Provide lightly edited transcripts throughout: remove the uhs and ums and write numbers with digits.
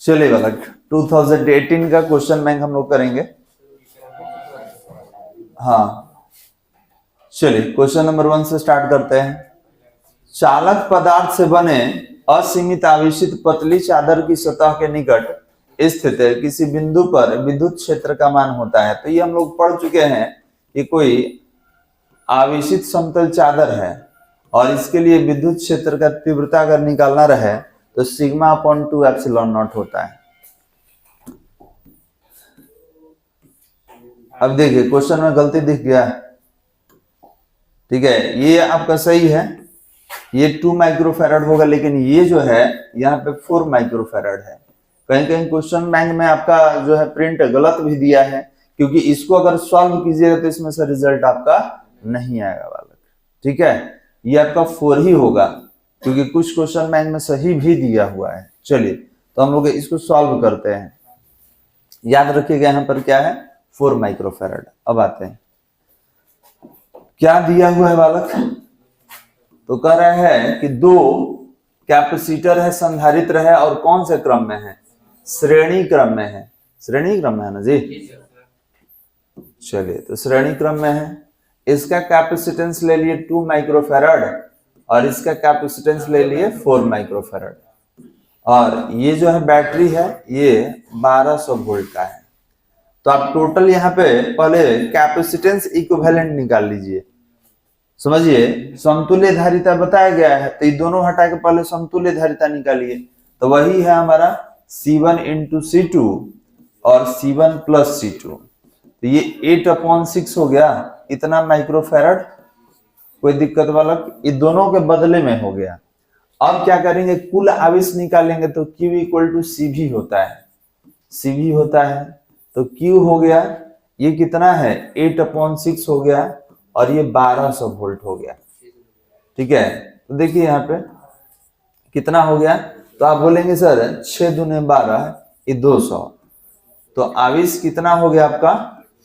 चलिए बालक 2018 का क्वेश्चन बैंक हम लोग करेंगे। हाँ चलिए क्वेश्चन नंबर 1 से स्टार्ट करते हैं। चालक पदार्थ से बने असीमित आवेशित पतली चादर की सतह के निकट स्थित किसी बिंदु पर विद्युत क्षेत्र का मान होता है। तो ये हम लोग पढ़ चुके हैं कि कोई आवेशित समतल चादर है और इसके लिए विद्युत क्षेत्र का तीव्रता अगर निकालना रहे तो सिग्मा अपॉन 2 एप्सिलॉन नॉट होता है। अब देखिए क्वेश्चन में गलती दिख गया, ठीक है, ये आपका सही है, ये 2 माइक्रोफैराड होगा, लेकिन ये जो है यहाँ पे 4 माइक्रोफैराड है। कहीं कहीं क्वेश्चन बैंक में आपका जो है प्रिंट गलत भी दिया है, क्योंकि इसको अगर सॉल्व कीजिएगा तो इसमें से रिजल्ट आपका नहीं आएगा बालक, ठीक है। ये आपका 4 ही होगा, क्योंकि कुछ क्वेश्चन बैंक में सही भी दिया हुआ है। चलिए तो हम लोग इसको सॉल्व करते हैं। याद रखिएगा यहाँ पर क्या है, 4 माइक्रोफैराड। अब आते हैं क्या दिया हुआ है बालक, तो कह रहा है कि 2 कैपेसिटर है, संधारित्र है, और कौन से क्रम में है, श्रेणी क्रम में है। श्रेणी क्रम में है ना जी। चलिए तो श्रेणी क्रम में है। इसका कैपेसिटेंस ले लिए 2 माइक्रोफैराड और इसका कैपेसिटेंस ले लिए 4 माइक्रोफैराड, और ये जो है बैटरी है ये 1200 वोल्ट का है। तो आप टोटल यहाँ पे पहले कैपेसिटेंस इक्विवेलेंट निकाल लीजिए। समझिए समतुल्य धारिता बताया गया है, तो ये दोनों हटा के पहले समतुल्य धारिता निकालिए। तो वही है हमारा C1 इंटू C2 और C1 प्लस C2। तो ये 8/6 हो गया, इतना माइक्रोफैराड। कोई दिक्कत वाला, ये दोनों के बदले में हो गया। अब क्या करेंगे, कुल आवेश निकालेंगे तो Q इक्वल टू CV होता है, CV होता है। तो Q हो गया, ये कितना है 8/6 हो गया, और ये 1200 वोल्ट हो गया, ठीक है। तो देखिए यहाँ पे कितना हो गया, तो आप बोलेंगे सर 6 दूने 12, ये 200। तो आवेश कितना हो गया आपका,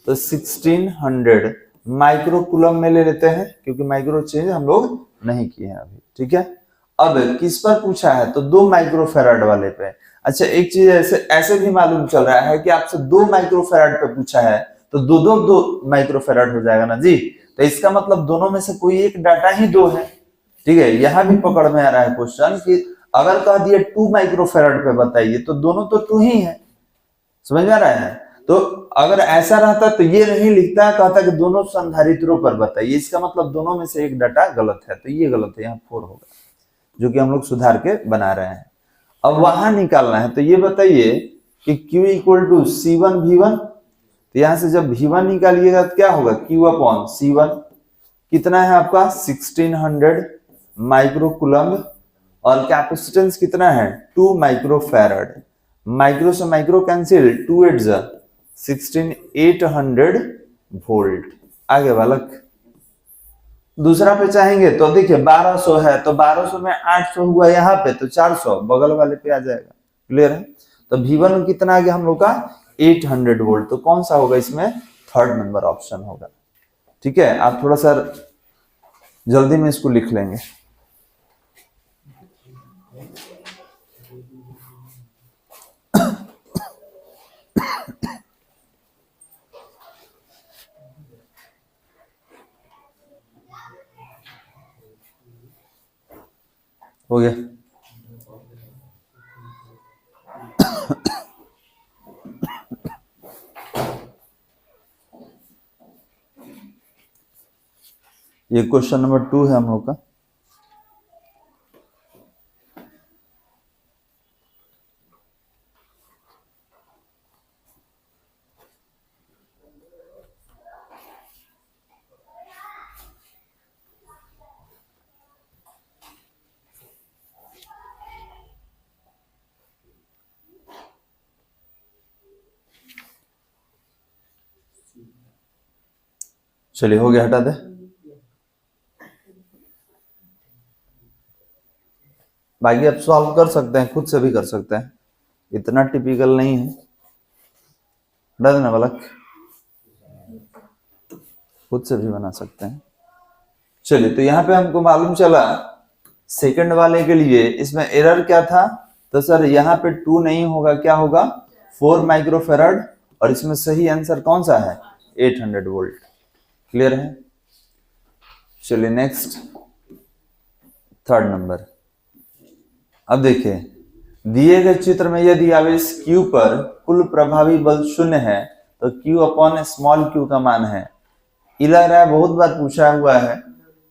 तो 1600 माइक्रो कूलम में ले लेते हैं, क्योंकि माइक्रो चेंज हम लोग नहीं किए हैं अभी, ठीक है। अब किस पर पूछा है, तो 2 माइक्रोफैराड वाले पे। अच्छा एक चीज ऐसे भी मालूम चल रहा है कि आपसे 2 माइक्रोफैराड पे पूछा है तो 2 माइक्रोफैराड हो जाएगा ना जी। तो इसका मतलब दोनों में से कोई एक डाटा ही 2 है, ठीक है। यहां भी पकड़ में आ रहा है क्वेश्चन कि अगर कह दिए 2 माइक्रोफैराड पे बताइए तो दोनों तो 2 ही है, समझ में आ रहा है। तो अगर ऐसा रहता तो ये नहीं लिखता, कहता कि दोनों संधारित्रों पर बताइए, इसका मतलब दोनों में से एक डाटा गलत है, तो ये गलत है, यहाँ 4 होगा, जो कि हम लोग सुधार के बना रहे हैं। अब वहां निकालना है, तो ये बताइए कि Q equal to C1 V1। तो यहां से जब V1 निकालिएगा तो क्या होगा, Q अपॉन C1 कितना है आपका 1600 माइक्रो कूलम्ब, और कैपेसिटेंस कितना है 2 माइक्रोफैराड। माइक्रो से माइक्रो कैंसिल, 2 8 16800 वोल्ट। आगे बालक दूसरा पे चाहेंगे तो देखिए 1200 है, तो 1200 में 800 हुआ यहाँ पे, तो 400 बगल वाले पे आ जाएगा, क्लियर है। तो V1 कितना आ गया हम लोग का 800 वोल्ट। तो कौन सा होगा इसमें, 3rd नंबर ऑप्शन होगा, ठीक है। आप थोड़ा सा जल्दी में इसको लिख लेंगे। हो गया, ये क्वेश्चन नंबर 2 है हम लोग का। चलिए हो गया, हटा दे। बाकी आप सॉल्व कर सकते हैं, खुद से भी कर सकते हैं, इतना टिपिकल नहीं है। हटा देना बालक, खुद से भी बना सकते हैं। चलिए तो यहाँ पे हमको मालूम चला सेकंड वाले के लिए इसमें एरर क्या था, तो सर यहाँ पे 2 नहीं होगा, क्या होगा 4 माइक्रोफेराड, और इसमें सही आंसर कौन सा है 800 वोल्ट। क्लियर है। चलिए नेक्स्ट, थर्ड नंबर। अब देखिए दिए गए चित्र में यदि आवेश Q पर कुल प्रभावी बल 0 है तो Q अपॉन स्मॉल q का मान है। ये लग रहा है बहुत बार पूछा हुआ है,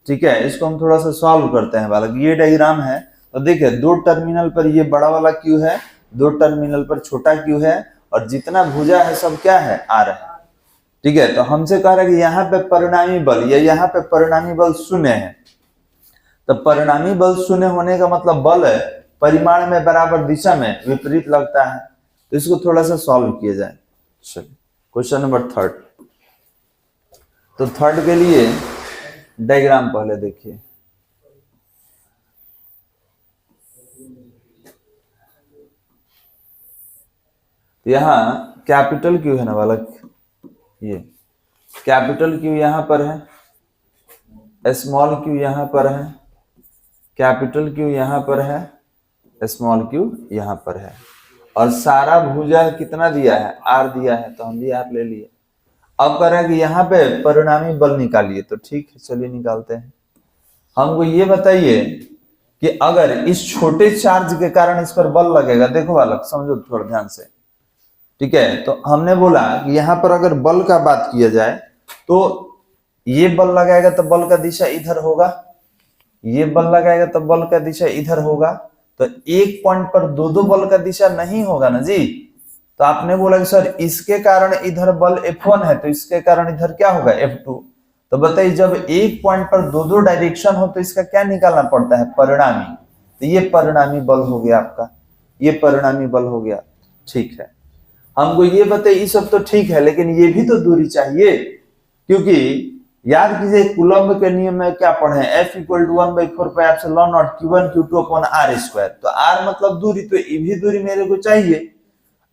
ठीक है। इसको हम थोड़ा सा सॉल्व करते हैं। बालक ये डायग्राम है, तो देखिए 2 टर्मिनल पर ये बड़ा वाला Q है, 2 टर्मिनल पर छोटा Q है, और जितना भुजा है सब क्या है R है, ठीक है। तो हमसे कह रहा है कि यहाँ पे परिणामी बल या यहाँ पे परिणामी बल 0 है। तो परिणामी बल 0 होने का मतलब बल है परिमाण में बराबर दिशा में विपरीत लगता है। तो इसको थोड़ा सा सॉल्व किया जाए। चलिए क्वेश्चन नंबर 3। तो थर्ड के लिए डायग्राम पहले देखिए। यहाँ कैपिटल Q है ना बालक, ये कैपिटल Q यहाँ पर है, स्मॉल q यहाँ पर है, कैपिटल Q यहाँ पर है, स्मॉल q यहाँ पर है, और सारा भुजा कितना दिया है R दिया है, तो हम भी R ले लिए। अब कह रहे हैं कि यहाँ पे परिणामी बल निकालिए, तो ठीक है चलिए निकालते हैं। हमको ये बताइए कि अगर इस छोटे चार्ज के कारण इस पर बल लगेगा, देखो बालक समझो थोड़ा ध्यान से, ठीक है। तो हमने बोला कि यहाँ पर अगर बल का बात किया जाए तो ये बल लगाएगा तो बल का दिशा इधर होगा, ये बल लगाएगा तो बल का दिशा इधर होगा। तो एक पॉइंट पर दो दो बल का दिशा नहीं होगा ना जी। तो आपने बोला कि सर इसके कारण इधर बल F1 है तो इसके कारण इधर क्या होगा F2। तो बताइए जब एक पॉइंट पर दो दो डायरेक्शन हो तो इसका क्या निकालना पड़ता है परिणामी। तो ये परिणामी बल हो गया आपका, ये परिणामी बल हो गया, ठीक है। हमको ये बताइए ये सब तो ठीक है, लेकिन ये भी तो दूरी चाहिए, क्योंकि याद कीजिए कूलम्ब के नियम में क्या पढ़े F = 1/4πε0 Q1 Q2 upon R²। तो R मतलब दूरी, तो ये भी दूरी मेरे को चाहिए।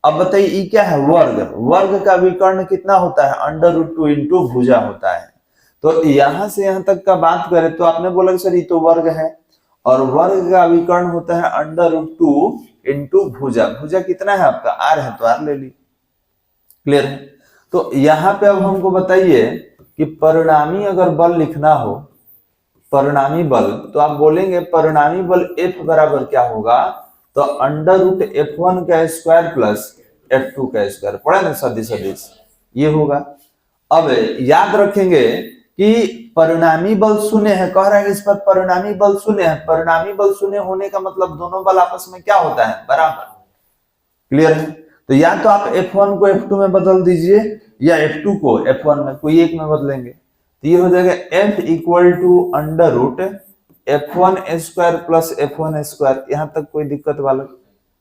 अब बताइए ये क्या है वर्ग, वर्ग का विकर्ण कितना होता है √2 इंटू भुजा होता है। तो यहां से यहां तक का बात करें तो आपने बोला कि सर ये तो वर्ग है, और वर्ग का विकर्ण होता है √2 इंटू भुजा। भुजा कितना है आपका R है, तो R ले ली। क्लियर है। तो यहाँ पे अब हमको बताइए कि परिणामी अगर बल लिखना हो, परिणामी बल, तो आप बोलेंगे परिणामी बल F बराबर क्या होगा, तो √F1 का स्क्वायर प्लस F2 का स्क्वायर, पढ़ा ना सदिश, ये होगा। अब याद रखेंगे कि परिणामी बल 0 है, कह रहा है कि इस पर परिणामी बल 0 है। परिणामी बल 0 होने का मतलब दोनों बल आपस में क्या होता है बराबर। क्लियर है। तो या तो आप F1 को F2 में बदल दीजिए या F2 को F1 में, कोई एक में बदलेंगे। तो ये हो जाएगा F = √F1² प्लस F1²। यहां तक कोई दिक्कत वाला,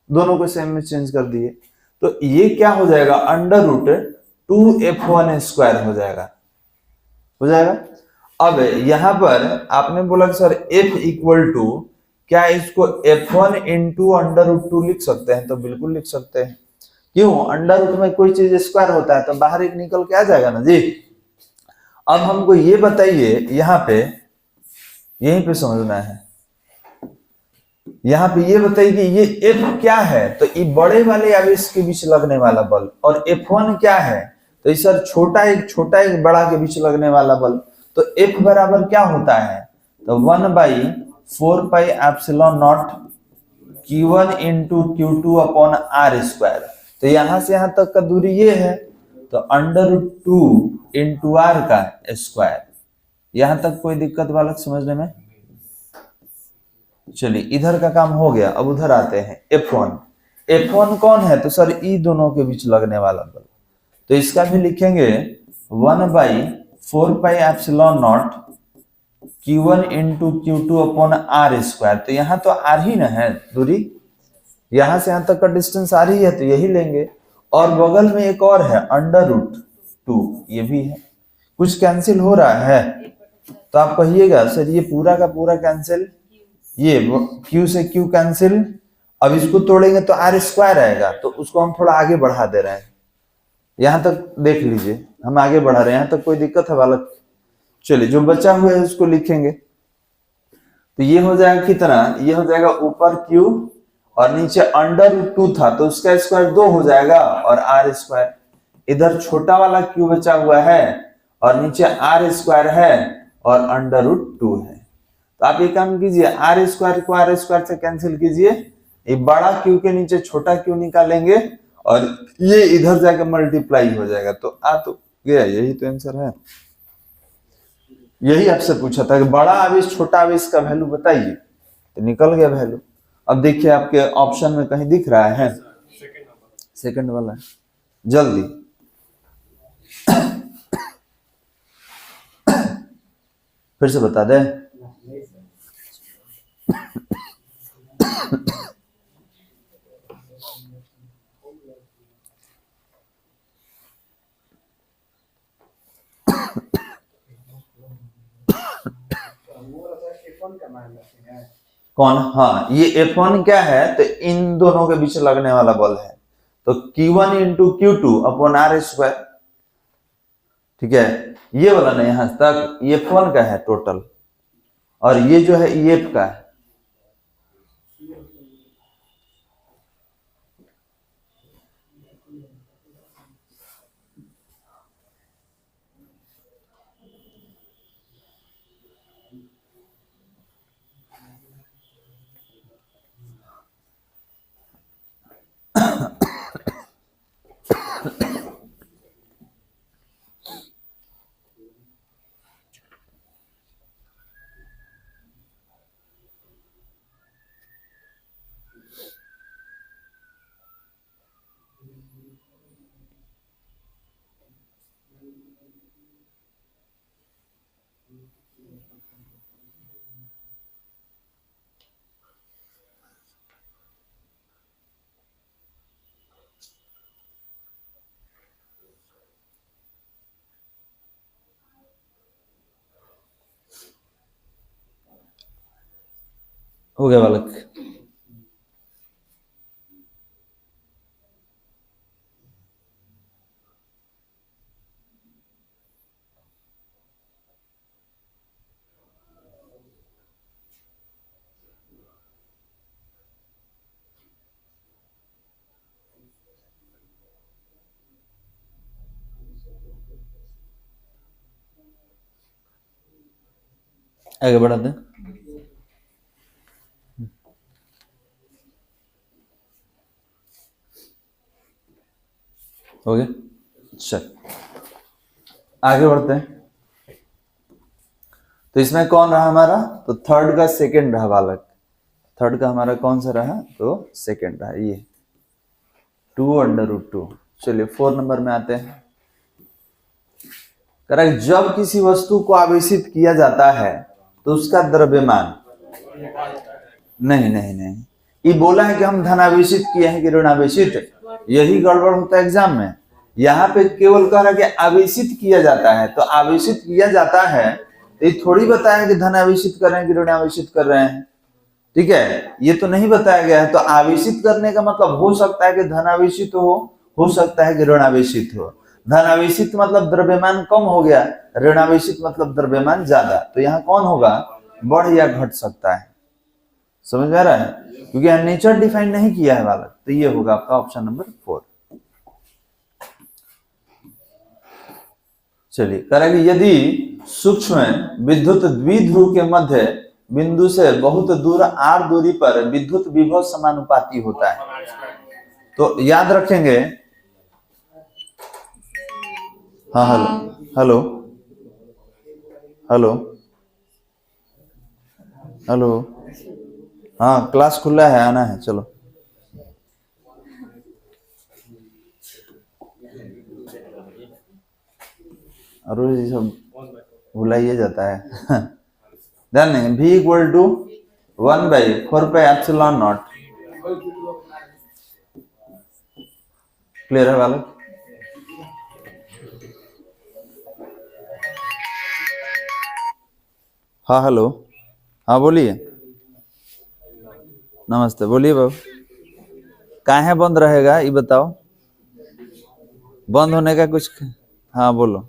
दोनों को सेम में चेंज कर दिए। तो ये क्या हो जाएगा √2F1² हो जाएगा, हो जाएगा। अब यहां पर आपने बोला कि सर F = क्या इसको F1 × √2 लिख सकते हैं, तो बिल्कुल लिख सकते हैं। क्यों, √ में कोई चीज स्क्वायर होता है तो बाहर एक निकल के आ जाएगा ना जी। अब हमको ये बताइए, यहाँ पे यहीं पे समझना है, यहाँ पे ये बताइए कि ये F क्या है, तो ये बड़े वाले आवेश के बीच लगने वाला बल, और F1 क्या है, तो ये सर छोटा एक बड़ा के बीच लगने वाला बल। तो F बराबर क्या होता है, तो 1/4πε0 Q1 × Q2 अपॉन R²। तो यहां से यहां तक का दूरी ये है, तो √2 × R का स्क्वायर। यहां तक कोई दिक्कत बालक समझने में। चलिए इधर का काम हो गया, अब उधर आते हैं F1 कौन है, तो सर ई दोनों के बीच लगने वाला बल। तो इसका भी लिखेंगे 1/4πε0 Q1 × Q2 अपॉन R²। तो यहाँ तो R ही ना है दूरी, यहां से यहां तक का डिस्टेंस आ रही है, तो यही लेंगे। और बगल में एक और है √2, ये भी है। कुछ कैंसिल हो रहा है तो आप कहिएगा सर ये पूरा का पूरा कैंसिल, ये Q से Q कैंसिल। अब इसको तोड़ेंगे तो R² आएगा, तो उसको हम थोड़ा आगे बढ़ा दे रहे हैं। यहां तक देख लीजिए, हम आगे बढ़ा रहे हैं, यहां तक कोई दिक्कत है बालक। चलिए जो बचा हुआ है उसको लिखेंगे। तो ये हो जाएगा कितना, ये हो जाएगा ऊपर Q और नीचे अंडर रूट 2 था तो उसका स्क्वायर 2 हो जाएगा और आर स्क्वायर। इधर छोटा वाला क्यू बचा हुआ है और नीचे आर स्क्वायर है और अंडर रूट 2 है। तो आप ये काम कीजिए, आर स्क्वायर को आर स्क्वायर से कैंसिल कीजिए, ये बड़ा क्यू के नीचे छोटा क्यू निकालेंगे और ये इधर जाके मल्टीप्लाई हो जाएगा। तो आ तो गया, यही तो आंसर है। यही आपसे पूछा था कि बड़ा आवेश छोटा आवेश का वैल्यू बताइए, तो निकल गया वैल्यू। अब देखिए आपके ऑप्शन में कहीं दिख रहा है सेकंड वाला, जल्दी फिर से बता दे। कौन? हाँ, ये F1 क्या है, तो इन दोनों के बीच लगने वाला बल है। तो Q1 into Q2 upon are square, ठीक है, ये वाला नहीं, यहां तक F1 का है टोटल, और ये जो है EF का है। हो गया बालक? आगे बढ़ा दे। हो गया, चल आगे बढ़ते हैं। तो इसमें कौन रहा हमारा, तो थर्ड का सेकंड रहा बालक। थर्ड का हमारा कौन सा रहा, तो सेकंड रहा ये 2 अंडर रूट 2। चलिए 4 नंबर में आते हैं। करेक्ट, जब किसी वस्तु को आवेशित किया जाता है तो उसका द्रव्यमान, नहीं नहीं नहीं, ये बोला है कि हम धनावेशित किए हैं कि ऋणावेशित, यही गड़बड़ होता है एग्जाम में। यहाँ पे केवल कह रहा है कि आवेशित किया जाता है, तो आवेशित किया जाता है तो ये थोड़ी बताया कि धनावेशित कर रहे हैं कि ऋणावेशित कर रहे हैं, ठीक है, ये तो नहीं बताया गया है। तो आवेशित करने का मतलब हो सकता है कि धनावेशित हो सकता है कि ऋणावेशित हो। धनावेशित मतलब द्रव्यमान कम हो गया, ऋणावेशित मतलब द्रव्यमान ज्यादा। तो यहाँ कौन होगा, बढ़ या घट सकता है। समझ में आ रहा है, क्योंकि यहाँ नेचर डिफाइन नहीं किया है बालक। तो ये होगा आपका ऑप्शन नंबर 4। चलिए करेंगे, यदि सूक्ष्म विद्युत द्विध्रुव के मध्य बिंदु से बहुत दूर r दूरी पर विद्युत विभव समानुपाती होता है, तो याद रखेंगे। हाँ हेलो हेलो हेलो हेलो, हाँ क्लास खुला है, आना है, चलो। और ये सब भुलाइए जाता है। ध्यान देंगे, v इक्वल टू 1/4πε0। क्लियर है बालक? हाँ हेलो, हाँ बोलिए, नमस्ते, बोलिए बाबू। काहे बंद रहेगा ये बताओ, बंद होने का कुछ, हाँ बोलो।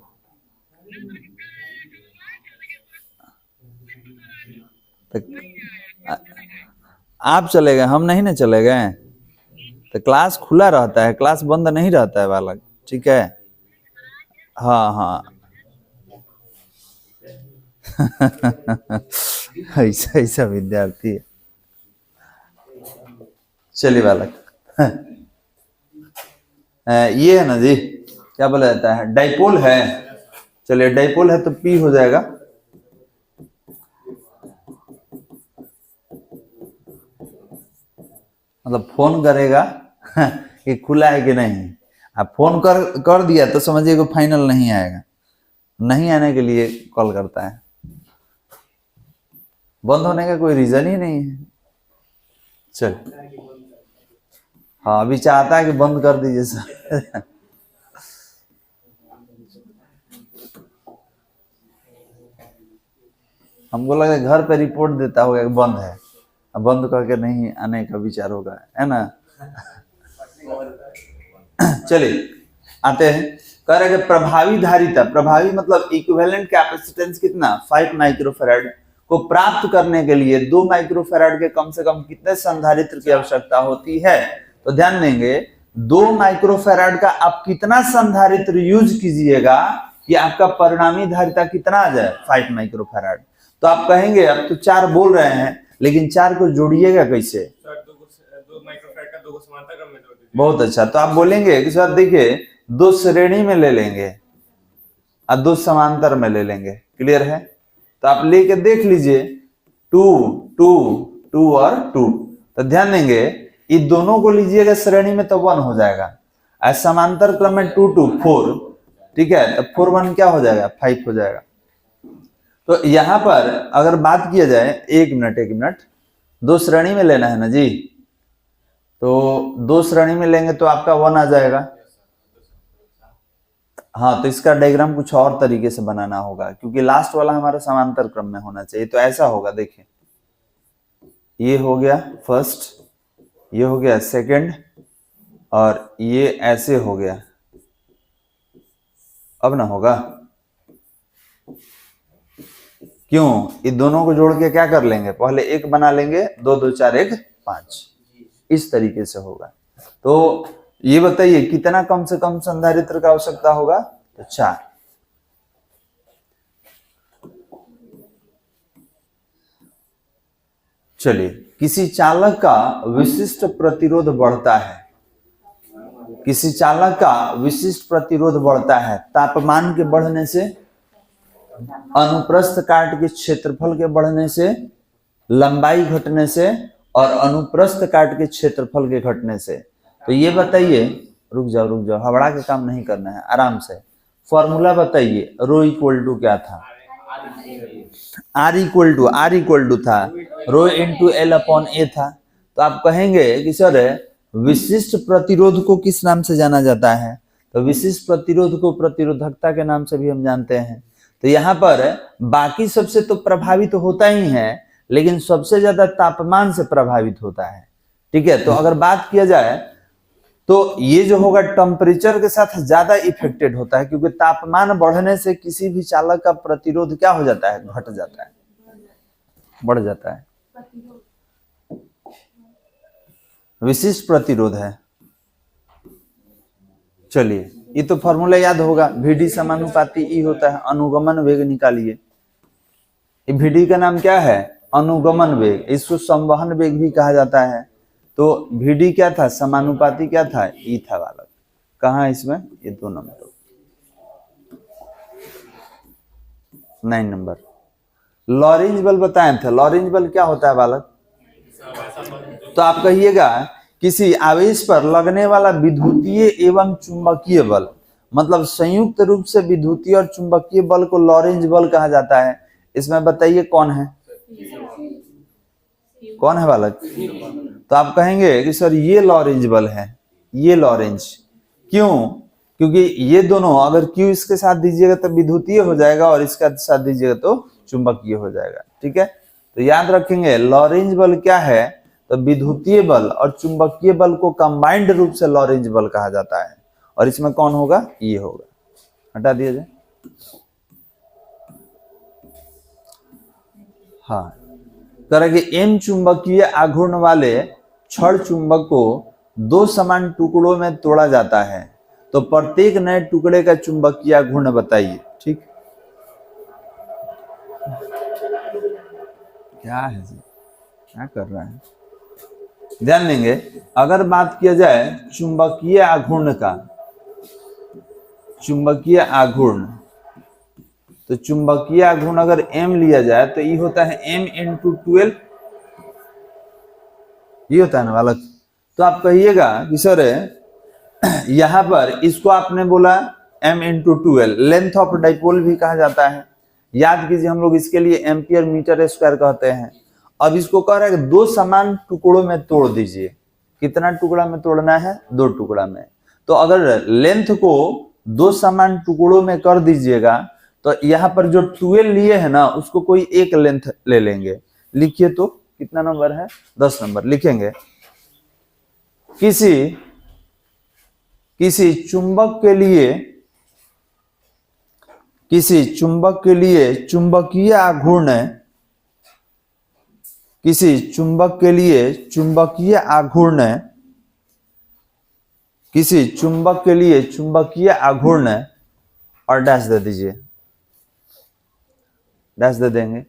आप चले गए, हम नहीं ना चले गए। तो क्लास खुला रहता है, क्लास बंद नहीं रहता है बालक, ठीक है। हाँ हाँ ऐसा ऐसा विद्यार्थी है। चलिए बालक ये है ना जी, क्या बोला जाता है, डाइपोल है। चलिए डाइपोल है तो पी हो जाएगा। मतलब फोन करेगा कि खुला है कि नहीं। आप फोन कर दिया तो समझिए कि फाइनल नहीं आएगा, नहीं आने के लिए कॉल करता है। बंद होने का कोई रीजन ही नहीं है। चल हाँ अभी चाहता है कि बंद कर दीजिए सर हमको लगा घर पे रिपोर्ट देता होगा कि बंद है, अब बंद करके नहीं आने का विचार होगा, है ना चलिए आते हैं। कह रहे कि प्रभावी धारिता, प्रभावी मतलब इक्विवेलेंट कैपेसिटेंस कितना 5 माइक्रोफैराड को प्राप्त करने के लिए 2 माइक्रोफैराड के कम से कम कितने संधारित्र की आवश्यकता होती है। तो ध्यान देंगे 2 माइक्रोफैराड का आप कितना संधारित्र यूज कीजिएगा कि आपका परिणामी धारिता कितना आ जाए 5 माइक्रोफैराड। तो आप कहेंगे अब तो 4 बोल रहे हैं, लेकिन 4 को जोड़िएगा कैसे। बहुत अच्छा, तो आप बोलेंगे कि सर देखिए 2 श्रेणी में ले लेंगे और 2 समांतर में ले लेंगे, क्लियर है। तो आप लेके देख लीजिए 2 2 2 और 2। तो ध्यान देंगे इन दोनों को लीजिएगा श्रेणी में तो 1 हो जाएगा, और समांतर क्रम में 2 2 4, ठीक है। तो 4 1 क्या हो जाएगा 5 हो जाएगा। तो यहां पर अगर बात किया जाए, एक मिनट 2 श्रेणी में लेना है ना जी, तो 2 श्रेणी में लेंगे तो आपका 1 आ जाएगा। हाँ तो इसका डायग्राम कुछ और तरीके से बनाना होगा, क्योंकि लास्ट वाला हमारा समांतर क्रम में होना चाहिए। तो ऐसा होगा, देखिए ये हो गया फर्स्ट, ये हो गया सेकंड, और ये ऐसे हो गया। अब ना होगा, क्यों, ये दोनों को जोड़ के क्या कर लेंगे, पहले एक बना लेंगे, 2 2 4 1 5, इस तरीके से होगा। तो ये बताइए कितना कम से कम संधारित्र का आवश्यकता होगा, तो 4। चलिए किसी चालक का विशिष्ट प्रतिरोध बढ़ता है, किसी चालक का विशिष्ट प्रतिरोध बढ़ता है तापमान के बढ़ने से, अनुप्रस्थ काट के क्षेत्रफल के बढ़ने से, लंबाई घटने से, और अनुप्रस्थ काट के क्षेत्रफल के घटने से। तो ये बताइए, रुक जाओ हबड़ा के काम नहीं करना है, आराम से फॉर्मूला बताइए। रो इक्वल टू क्या था, आर इक्वल टू था रो इंटू एल अपॉन ए था। तो आप कहेंगे कि सर विशिष्ट प्रतिरोध को किस नाम से जाना जाता है, तो विशिष्ट प्रतिरोध को प्रतिरोधकता के नाम से भी हम जानते हैं। तो यहाँ पर बाकी सबसे तो प्रभावित तो होता ही है, लेकिन सबसे ज्यादा तापमान से प्रभावित होता है, ठीक है। तो अगर बात किया जाए तो ये जो होगा टेम्परेचर के साथ ज्यादा इफेक्टेड होता है, क्योंकि तापमान बढ़ने से किसी भी चालक का प्रतिरोध क्या हो जाता है, घट जाता है, बढ़ जाता है। विशिष्ट प्रतिरोध है। चलिए ये तो फॉर्मूला याद होगा, VD समानुपाती ई होता है, अनुगमन वेग निकालिए। VD का नाम क्या है, अनुगमन वेग, इसको संवहन वेग भी कहा जाता है। तो VD क्या था, समानुपाती क्या था, ई था बालक। कहाँ इसमें, ये 2 नंबर 9 नंबर। लॉरेंज बल बताए थे, लॉरेंज बल क्या होता है बालक, तो आप कहिएगा किसी आवेश पर लगने वाला विद्युतीय एवं चुंबकीय बल, मतलब संयुक्त रूप से विद्युतीय और चुंबकीय बल को लॉरेंज बल कहा जाता है। इसमें बताइए कौन है, कौन है बालक, तो आप कहेंगे कि सर ये लॉरेंज बल है, ये लॉरेंज, क्यों, क्योंकि ये दोनों अगर Q इसके साथ दीजिएगा तो विद्युतीय हो जाएगा, और इसका साथ दीजिएगा तो चुंबकीय हो जाएगा, ठीक है। तो याद रखेंगे लॉरेंज बल क्या है, तो विद्युतीय बल और चुंबकीय बल को कंबाइंड रूप से लॉरेंज बल कहा जाता है। और इसमें कौन होगा, ये होगा, हटा दिया जाए। हाँ करेंगे एम चुंबकीय आघूर्ण वाले छड़ चुंबक को दो समान टुकड़ों में तोड़ा जाता है, तो प्रत्येक नए टुकड़े का चुंबकीय आघूर्ण बताइए। ठीक, क्या है जी, क्या कर रहा है? ध्यान देंगे, अगर बात किया जाए चुंबकीय आघूर्ण का, चुंबकीय आघूर्ण, तो चुंबकीय आघूर्ण अगर m लिया जाए तो ये होता है m इंटू 12, ये होता है ना बालक। तो आप कहिएगा कि सर यहां पर इसको आपने बोला m into 12, length of dipole भी कहा जाता है। याद कीजिए, हम लोग इसके लिए एम्पियर मीटर स्क्वायर कहते हैं। अब इसको कह रहा है कि दो समान टुकड़ों में तोड़ दीजिए। कितना टुकड़ा में तोड़ना है? दो टुकड़ा में। तो अगर लेंथ को दो समान टुकड़ों में कर दीजिएगा तो यहाँ पर जो 12 लिए है ना, उसको कोई एक लेंथ ले लेंगे। लिखिए तो कितना नंबर है? 10 नंबर लिखेंगे। किसी चुंबक के लिए चुंबकीय आघूर्ण, किसी चुंबक के लिए चुंबकीय आघूर्ण और डैश दे दीजिए, डैश दे देंगे।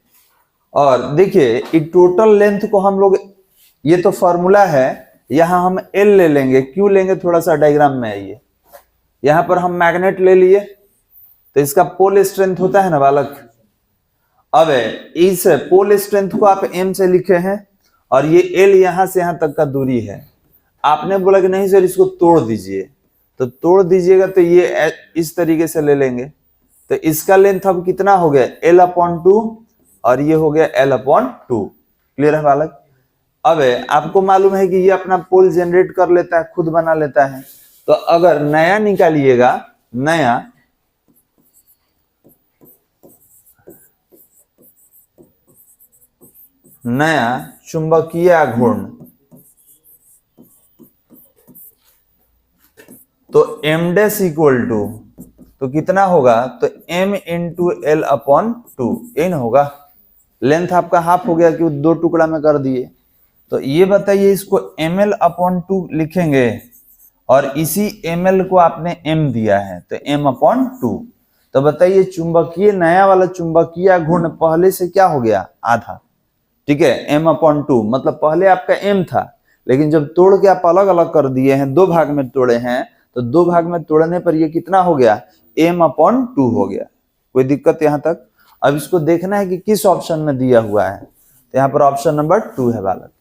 और देखिए, ये टोटल लेंथ को हम लोग, ये तो फॉर्मूला है, यहां हम L ले लेंगे। क्यों लेंगे? थोड़ा सा डायग्राम में आइए। यहां पर हम मैग्नेट ले लिए तो इसका पोल स्ट्रेंथ होता है ना बालक। अब इस पोल स्ट्रेंथ को आप M से लिखे हैं और ये L यहां से यहां तक का दूरी है। आपने बोला कि नहीं सर इसको तोड़ दीजिए, तो तोड़ दीजिएगा तो ये इस तरीके से ले लेंगे। तो इसका लेंथ अब कितना हो गया? L/2 और ये हो गया L/2। क्लियर है बालक? अब आपको मालूम है कि ये अपना पोल जनरेट कर लेता है, खुद बना लेता है। तो अगर नया निकालिएगा, नया चुंबकीय आघूर्ण, तो m डैश इक्वल टू, तो कितना होगा? तो m इंटू L/2, यही ना होगा। लेंथ आपका हाफ हो गया कि दो टुकड़ा में कर दिए। तो ये बताइए, इसको ml/2 लिखेंगे और इसी ml को आपने m दिया है तो m/2। तो बताइए चुंबकीय, नया वाला चुंबकीय आघूर्ण पहले से क्या हो गया? आधा। ठीक है, m/2 मतलब पहले आपका m था, लेकिन जब तोड़ के आप अलग अलग कर दिए हैं, दो भाग में तोड़े हैं, तो दो भाग में तोड़ने पर ये कितना हो गया? m/2 हो गया। कोई दिक्कत यहां तक? अब इसको देखना है कि किस ऑप्शन में दिया हुआ है। तो यहाँ पर ऑप्शन नंबर 2 है बालक,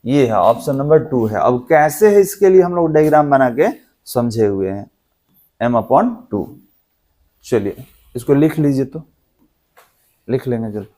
ये है ऑप्शन नंबर 2 है। अब कैसे है इसके लिए हम लोग डायग्राम बना के समझे हुए हैं, m/2। चलिए इसको लिख लीजिए, तो लिख लेंगे जल्दी।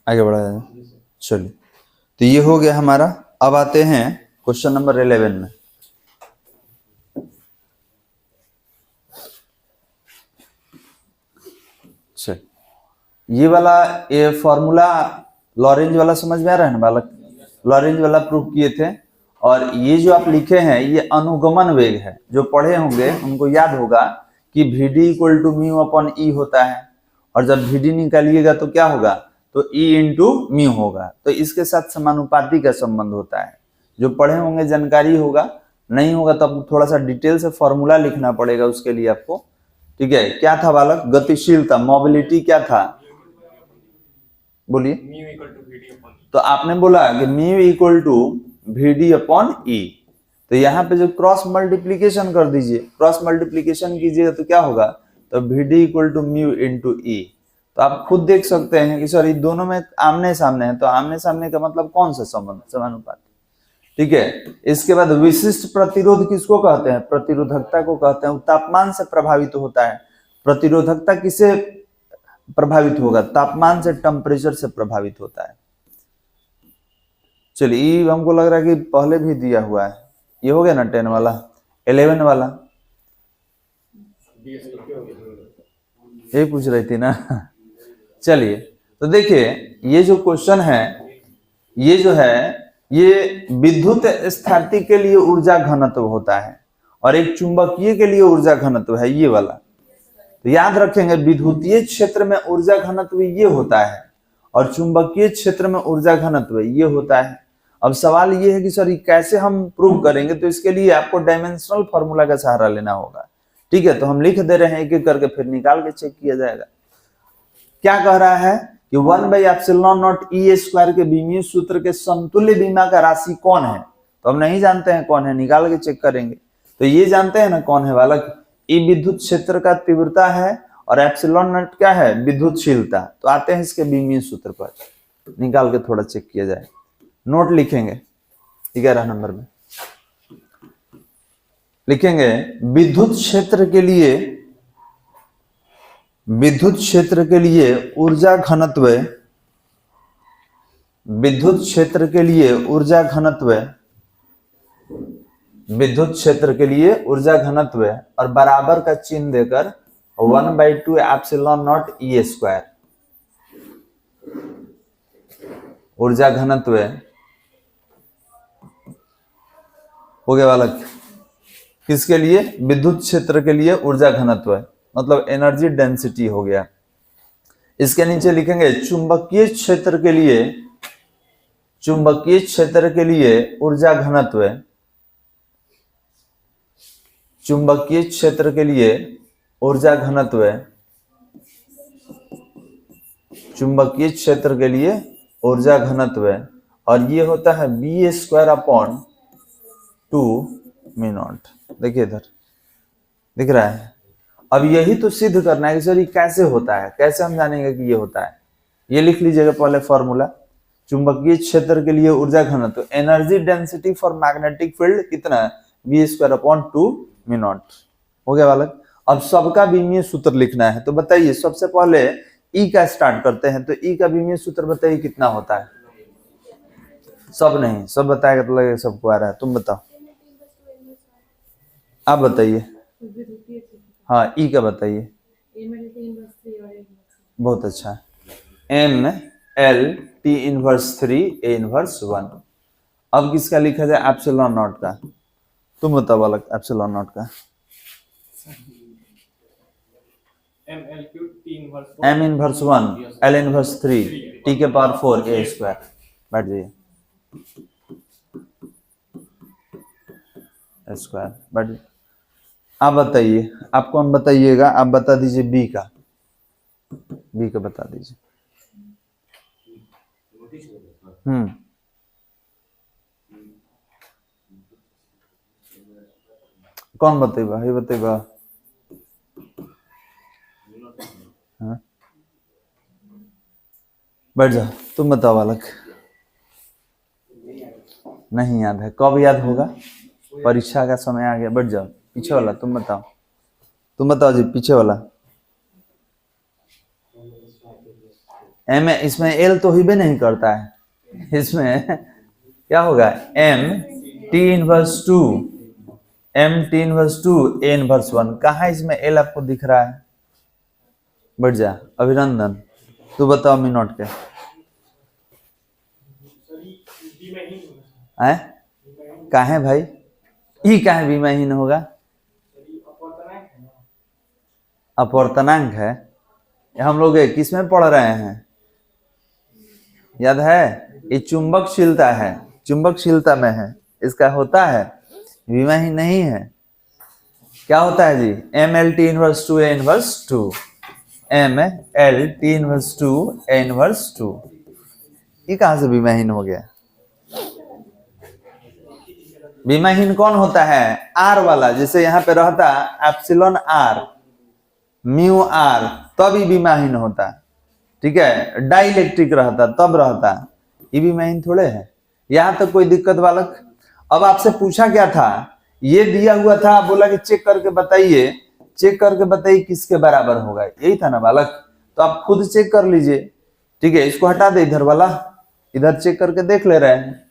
आगे बढ़ा जाए। चलिए, तो ये हो गया हमारा। अब आते हैं क्वेश्चन नंबर 11 में। चल, ये वाला, ये फॉर्मूला लॉरेंज वाला समझ में आ रहा है ना बालक? लॉरेंज वाला प्रूफ किए थे। और ये जो आप लिखे हैं ये अनुगमन वेग है। जो पढ़े होंगे उनको याद होगा कि VD इक्वल टू μ/E होता है, और जब VD निकालिएगा तो क्या होगा? तो E इंटू म्यू होगा। तो इसके साथ समानुपाती का संबंध होता है। जो पढ़े होंगे जानकारी होगा, नहीं होगा तो आपको थोड़ा सा डिटेल से फॉर्मूला लिखना पड़ेगा उसके लिए आपको। ठीक है, क्या था बालक? गतिशीलता, मोबिलिटी क्या था? बोलिए। तो आपने बोला कि म्यू इक्वल टू VD/E। तो यहाँ पे जो क्रॉस मल्टीप्लीकेशन कर दीजिए, क्रॉस मल्टीप्लीकेशन कीजिएगा तो क्या होगा? तो VD equal to mu into E। तो आप खुद देख सकते हैं कि सॉरी दोनों में आमने सामने है, तो आमने सामने का मतलब कौन सा संबंध, समानुपाती। ठीक है, इसके बाद विशिष्ट प्रतिरोध किसको कहते हैं, प्रतिरोधकता को कहते हैं। वो तापमान से प्रभावित होता है। प्रतिरोधकता किसे प्रभावित होगा, तापमान से, टेम्परेचर से प्रभावित होता है। चलिए हमको लग रहा है कि पहले भी दिया हुआ है, ये हो गया ना 10 वाला। 11 वाला यही पूछ रही थी ना। चलिए तो देखिए ये जो क्वेश्चन है, ये जो है ये विद्युत स्थिति के लिए ऊर्जा घनत्व होता है और एक चुंबकीय के लिए ऊर्जा घनत्व है ये वाला। तो याद रखेंगे विद्युतीय क्षेत्र में ऊर्जा घनत्व ये होता है और चुंबकीय क्षेत्र में ऊर्जा घनत्व ये होता है। अब सवाल ये है कि सर कैसे हम प्रूव करेंगे, तो इसके लिए आपको डायमेंशनल फॉर्मूला का सहारा लेना होगा। ठीक है, तो हम लिख दे रहे हैं एक एक करके, फिर निकाल के चेक किया जाएगा। क्या कह रहा है कि 1/ε0 E² के बीमीय सूत्र के समतुल्य बीमा का राशि कौन है। तो हम नहीं जानते हैं कौन है, निकाल के चेक करेंगे। तो ये जानते हैं ना कौन है बालक, E विद्युत क्षेत्र का तीव्रता है और ε0 क्या है, विद्युतशीलता। तो आते हैं इसके बीमीय सूत्र पर, निकाल के थोड़ा चेक किया जाए। नोट लिखेंगे 11 नंबर में लिखेंगे विद्युत क्षेत्र के लिए ऊर्जा घनत्व, विद्युत क्षेत्र के लिए ऊर्जा घनत्व, विद्युत क्षेत्र के लिए ऊर्जा घनत्व और बराबर का चिन्ह देकर 1/2ε0 E²। ऊर्जा घनत्व हो गया बालक, किसके लिए, विद्युत क्षेत्र के लिए ऊर्जा घनत्व मतलब एनर्जी डेंसिटी हो गया। इसके नीचे लिखेंगे चुंबकीय क्षेत्र के लिए, चुंबकीय क्षेत्र के लिए ऊर्जा घनत्व, चुंबकीय क्षेत्र के लिए ऊर्जा घनत्व, चुंबकीय क्षेत्र के लिए ऊर्जा घनत्व और ये होता है B²/2μ0। देखिए इधर दिख रहा है। अब यही तो सिद्ध करना है कि सर ये कैसे होता है, कैसे हम जानेंगे कि ये होता है। ये लिख लीजिएगा पहले फॉर्मूला, चुंबकीय क्षेत्र के लिए ऊर्जा घनत्व, energy density for magnetic field कितना है, B²/2μ0। हो गया बालक। अब सबका बीमीय सूत्र लिखना है। तो बताइए सबसे पहले E का स्टार्ट करते हैं। तो E का बीमीय सूत्र बताइए कितना होता है। सब नहीं, सब बताएगा तो लगेगा सबको आ रहा है। तुम बताओ, आप बताइए। हाँ E का बताइए। बहुत अच्छा, mL/T−3 A−1। अब किसका लिखा जाए, ε0 का। तुम बताओ बालक ε0 का। m−1 L−3 T⁴ A²। बैठ जाइए A², बैठ। आप बताइए, आप कौन बताइएगा, आप बता दीजिए बी का, बी का बता दीजिए। कौन बताइएगा, ये बताइएगा। हाँ बैठ जाओ, तुम बताओ बालक। नहीं याद है, कब याद होगा, परीक्षा का समय आ गया। बैठ जाओ, पीछे वाला तुम बताओ, तुम बताओ जी पीछे वाला। एम, इसमें एल तो ही भी नहीं करता है, इसमें क्या होगा, m/T−2 A−1। कहा इसमें एल आपको दिख रहा है। बैठ जा अभिनंदन, तू बताओ मिनट के। काहे भाई, ई काहे बीमाहीन होगा, अपवर्तनांक है। हम लोग किस में पढ़ रहे हैं, याद है, ये चुंबकशीलता है, चुंबकशीलता में है, इसका होता है, बीमाहीन नहीं है। क्या होता है जी, mL/T−2 A−2, mL/T−2 A−2। ये कहां से बीमाहीन हो गया। बीमाहीन कौन होता है, आर वाला, जैसे यहाँ पे रहता εr μr, तभी बीमाहीन होता है। ठीक है, डाइलेक्ट्रिक रहता तब रहता, ईवी में थोड़े है। यहां तक कोई दिक्कत बालक? अब आपसे पूछा क्या था, ये दिया हुआ था, बोला कि चेक करके बताइए, चेक करके बताइए किसके बराबर होगा, यही था ना बालक। तो आप खुद चेक कर लीजिए, ठीक है, इसको हटा दे इधर वाला, इधर चेक करके देख ले रहे हैं।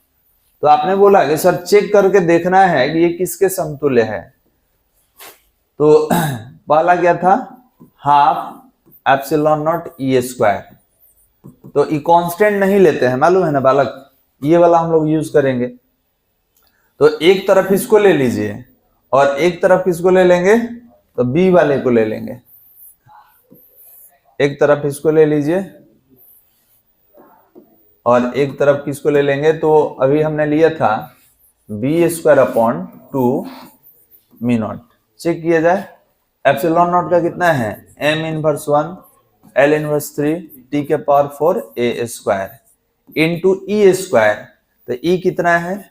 तो आपने बोला कि सर चेक करके देखना है कि ये किसके समतुल्य है। तो पहला क्या था, half epsilon not E square. तो ई कांस्टेंट नहीं लेते हैं, मालूम है ना बालक, ये वाला हम लोग यूज करेंगे। तो एक तरफ इसको ले लीजिए और एक तरफ किसको ले लेंगे, तो बी वाले को ले लेंगे। एक तरफ इसको ले लीजिए और एक तरफ किसको ले लेंगे, तो अभी हमने लिया था B square upon 2 mu naught. Check किया जाए, एप्सिलॉन नॉट का कितना है, m inverse 1 l inverse 3 t के power 4 a square into E square. तो ई कितना है,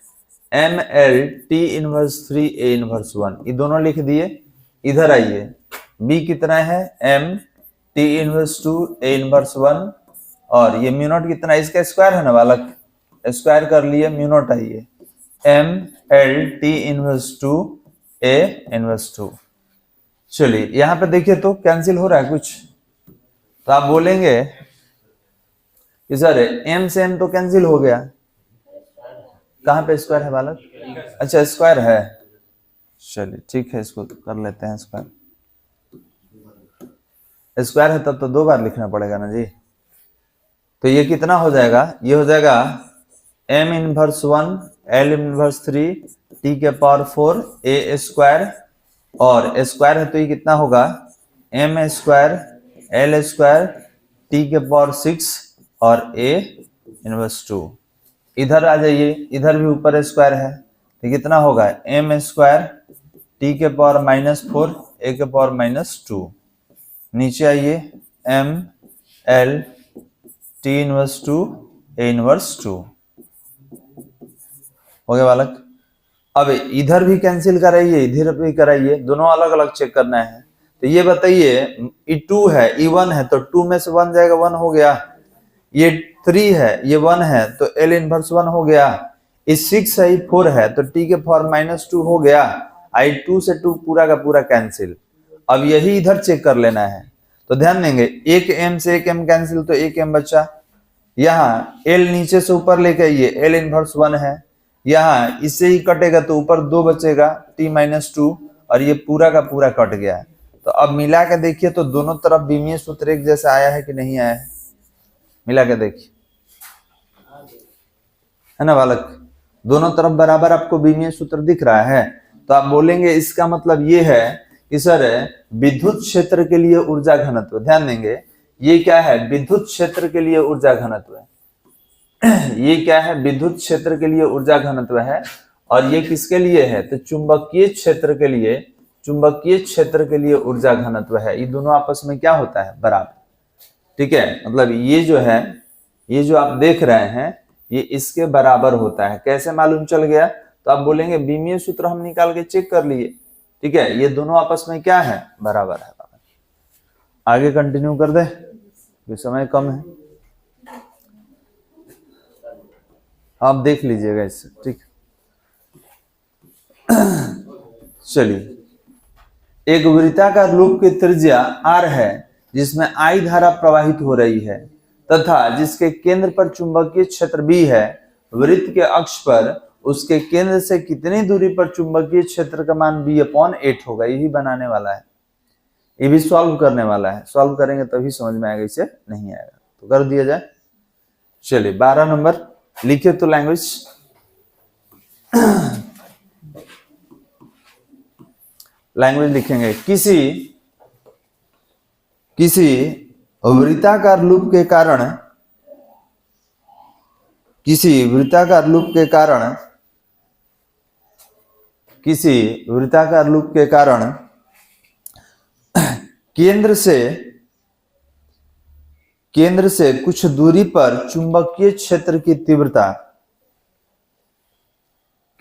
M L T inverse 3 a inverse 1, ये दोनों लिख दिए। इधर आइए, b कितना है, m t inverse 2 a inverse 1, और ये म्यू नॉट कितना, इसका स्क्वायर है ना बालक, स्क्वायर कर लिए, म्यू नॉट आइए, m l t inverse 2 a inverse 2। चलिए यहां पे देखिए तो कैंसिल हो रहा है कुछ, तो आप बोलेंगे कि सर m से m तो कैंसिल हो गया, कहां पे स्क्वायर है बालक, अच्छा स्क्वायर है, चलिए ठीक है, इसको कर लेते हैं स्क्वायर। स्क्वायर है तब तो 2 बार लिखना पड़ेगा ना जी। तो ये कितना हो जाएगा, ये हो जाएगा m inverse 1 l inverse 3 t के पावर 4 a स्क्वायर, और स्क्वायर है तो ये कितना होगा, m square l square t के पावर 6 और a इनवर्स 2। इधर आ जाइए, इधर भी ऊपर स्क्वायर है, तो कितना होगा, m स्क्वायर t के पावर -4 a के पावर -2। नीचे आइए, m l t inverse 2 a inverse 2 हो गया बालक। अब इधर भी कैंसिल कराइए, इधर भी कराइए, दोनों अलग अलग चेक करना है। तो ये बताइए, ये 2 है, ये 1 है, तो 2 में से 1 जाएगा, 1 हो गया। ये 3 है, ये 1 है, तो l इनवर्स 1 हो गया। ये 6 है, ये 4 है, तो t के पावर -2 हो गया। आई 2 से 2 पूरा का पूरा कैंसिल। अब यही इधर चेक कर लेना है, तो ध्यान देंगे, एक m से एक m कैंसिल, तो एक m बचा। यहाँ l नीचे से ऊपर लेके आइए, l इनवर्स 1 है, यहाँ इससे ही कटेगा तो ऊपर 2 बचेगा t-2, और ये पूरा का पूरा कट गया। तो अब मिला के देखिए तो दोनों तरफ बीमीय सूत्र एक जैसा आया है कि नहीं आया है, मिला के देखिए, है ना बालक, दोनों तरफ बराबर आपको बीमीय सूत्र दिख रहा है। तो आप बोलेंगे इसका मतलब ये है कि सर विद्युत क्षेत्र के लिए ऊर्जा घनत्व, ध्यान देंगे, ये क्या है, विद्युत क्षेत्र के लिए ऊर्जा घनत्व है। ये क्या है, विद्युत क्षेत्र के लिए ऊर्जा घनत्व है, और ये किसके लिए है, तो चुंबकीय क्षेत्र के लिए, चुंबकीय क्षेत्र के लिए ऊर्जा घनत्व है। ये दोनों आपस में क्या होता है, बराबर, ठीक है। मतलब ये जो है, ये जो आप देख रहे हैं, ये इसके बराबर होता है। कैसे मालूम चल गया, तो आप बोलेंगे बीमीय सूत्र हम निकाल के चेक कर लिए, ठीक है, ये दोनों आपस में क्या है, बराबर है। आगे कंटिन्यू कर दे, समय कम है, आप देख लीजिएगा इससे, ठीक। चलिए, एक वृत्ताकार लूप की त्रिज्या r है, जिसमें I धारा प्रवाहित हो रही है, तथा जिसके केंद्र पर चुंबकीय क्षेत्र B है। वृत्त के अक्ष पर उसके केंद्र से कितनी दूरी पर चुंबकीय क्षेत्र का मान B/8 होगा, यही बनाने वाला है, ये भी सॉल्व करने वाला है। सॉल्व करेंगे तभी समझ में आएगा, इसे नहीं आएगा तो कर दिया जाए। चलिए 12 नंबर लिखिए तो लैंग्वेज, लैंग्वेज लिखेंगे, किसी वृत्ताकार लूप के कारण, किसी वृत्ताकार लूप के कारण, किसी वृत्ताकार लूप के कारण केंद्र से कुछ दूरी पर चुंबकीय क्षेत्र की तीव्रता,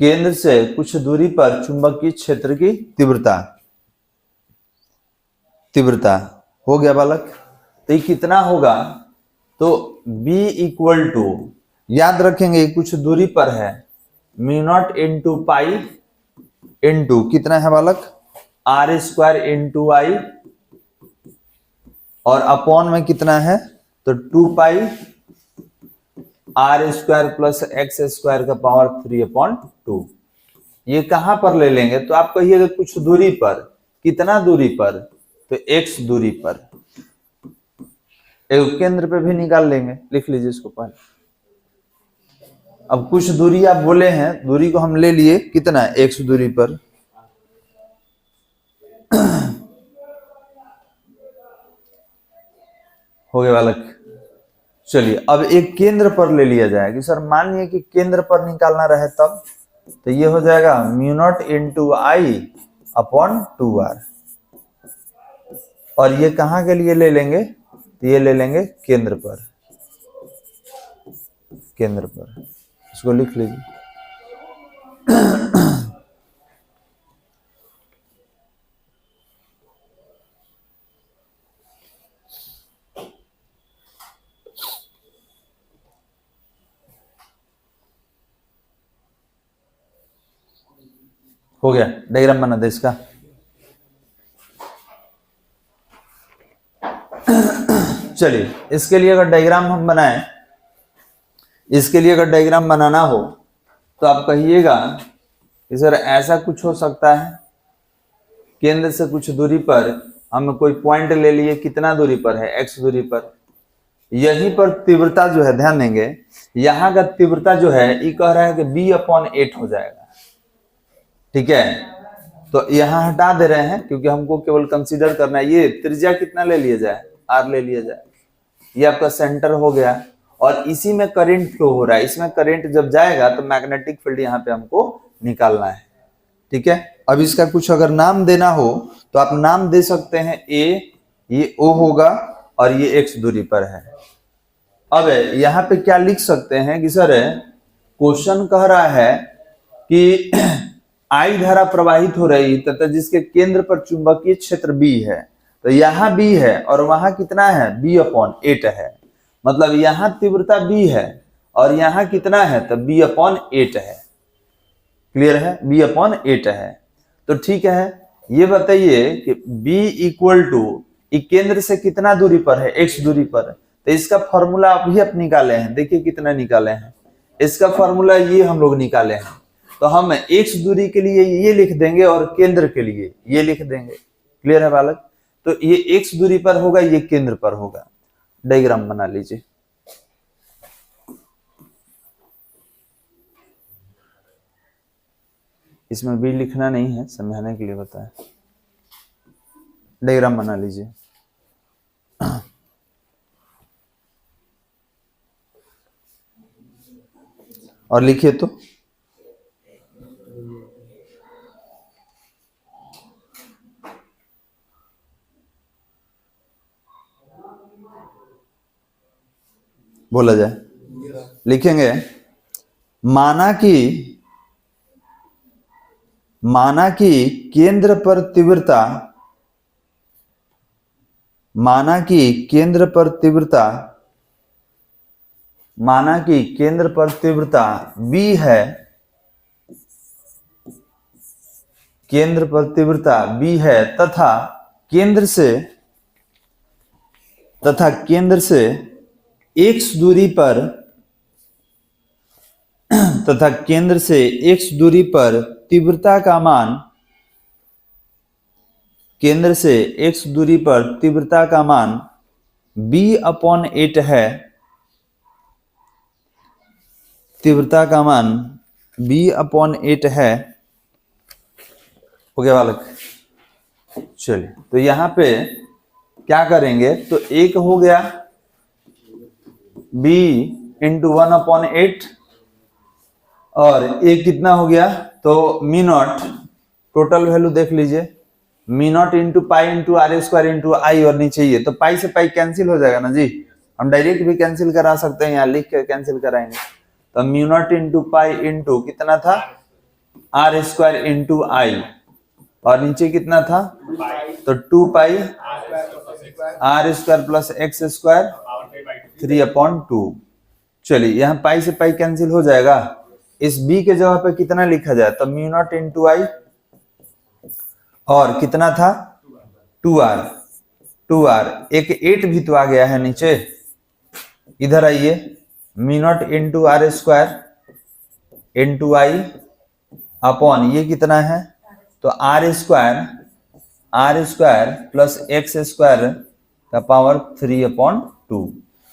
केंद्र से कुछ दूरी पर चुंबकीय क्षेत्र की तीव्रता हो गया बालक। तो ये कितना होगा, तो b इक्वल टू, याद रखेंगे कुछ दूरी पर है, mu naught into pi into कितना है बालक, आर स्क्वायर इंटू आई, और अपॉन में कितना है तो 2 pi r square plus x square का पावर 3/2। ये कहां पर ले लेंगे तो आप कहिएगा कुछ दूरी पर, कितना दूरी पर, तो x दूरी पर, एक केंद्र पे भी निकाल लेंगे, लिख लीजिए इसको पहले। अब कुछ दूरी आप बोले हैं, दूरी को हम ले लिए कितना, x दूरी पर, हो गया बालक। चलिए अब एक केंद्र पर ले लिया जाए कि सर मान लिया कि केंद्र पर निकालना रहे तब, तो ये हो जाएगा mu naught into I upon 2r, और ये कहां के लिए ले लेंगे, तो ये ले लेंगे केंद्र पर, केंद्र पर, इसको लिख लीजिए। हो गया, डायग्राम बना दे इसका। चलिए इसके लिए अगर डायग्राम हम बनाएं, इसके लिए अगर डायग्राम बनाना हो तो आप कहिएगा कि सर ऐसा कुछ हो सकता है, केंद्र से कुछ दूरी पर हम कोई पॉइंट ले लिए, कितना दूरी पर है, x दूरी पर, यहीं पर तीव्रता जो है, ध्यान देंगे यहां का तीव्रता जो है ये कह रहा है कि b/8 हो जाएगा, ठीक है। तो यहां हटा दे रहे हैं क्योंकि हमको केवल कंसीडर करना है, ये त्रिज्या कितना ले लिया जाए, r ले लिया जाए, ये आपका सेंटर हो गया, और इसी में करंट फ्लो हो रहा है, इसमें करंट जब जाएगा तो मैग्नेटिक फील्ड यहाँ पे हमको निकालना है, ठीक है। अब इसका कुछ अगर नाम देना हो तो आप नाम दे सकते हैं a, ये o होगा, और ये x दूरी पर है। अब यहाँ पे क्या लिख सकते हैं कि सर क्वेश्चन कह रहा है कि I धारा प्रवाहित हो रही तथा जिसके केंद्र पर चुंबकीय क्षेत्र B है, तो यहाँ B है और वहां कितना है, b/8 है, मतलब यहाँ तीव्रता B है और यहाँ कितना है, तो b/8 है, क्लियर है, b/8 है। तो ठीक है, ये बताइए कि B इक्वल टू केंद्र से कितना दूरी पर है, x दूरी पर, तो इसका फॉर्मूला आप ही आप निकाले हैं, देखिए कितना निकाले हैं, इसका फॉर्मूला ये हम लोग निकाले हैं, तो हम x दूरी के लिए ये लिख देंगे और केंद्र के लिए ये लिख देंगे, क्लियर है बालक। तो ये x दूरी पर होगा, ये केंद्र पर होगा। डायग्राम बना लीजिए। इसमें भी लिखना नहीं है, समझाने के लिए बताया। डायग्राम बना लीजिए। और लिखिए तो बोला जाए, लिखेंगे माना कि केंद्र पर तीव्रता, माना कि केंद्र पर तीव्रता B है, केंद्र पर तीव्रता B है तथा केंद्र से x दूरी पर तीव्रता का मान, केंद्र से x दूरी पर तीव्रता का मान b/8 है, तीव्रता का मान b/8 है। हो गया बालक। चलिए तो यहां पे क्या करेंगे, तो एक हो गया b × 1/8 और एक कितना हो गया, तो म्यू नॉट, टोटल वैल्यू देख लीजिए, mu naught into pi into r square into I, और नीचे ये तो पाई से पाई कैंसिल हो जाएगा ना जी, हम डायरेक्ट भी कैंसिल करा सकते हैं, यहाँ लिख के कैंसिल कराएंगे। तो mu naught into pi into कितना था, आर स्क्वायर इंटू आई, और नीचे कितना था, तो 2 pi r square plus x square 3/2। चलिए यहाँ पाई से पाई कैंसिल हो जाएगा। इस b के जगह पे कितना लिखा जाए, तो म्यू नॉट इंटू आई, और कितना था 2r। एक 8 भी तो आ गया है नीचे, इधर आइए, mu naught into r square into I upon ये कितना है, तो r square plus x square का पावर 3/2।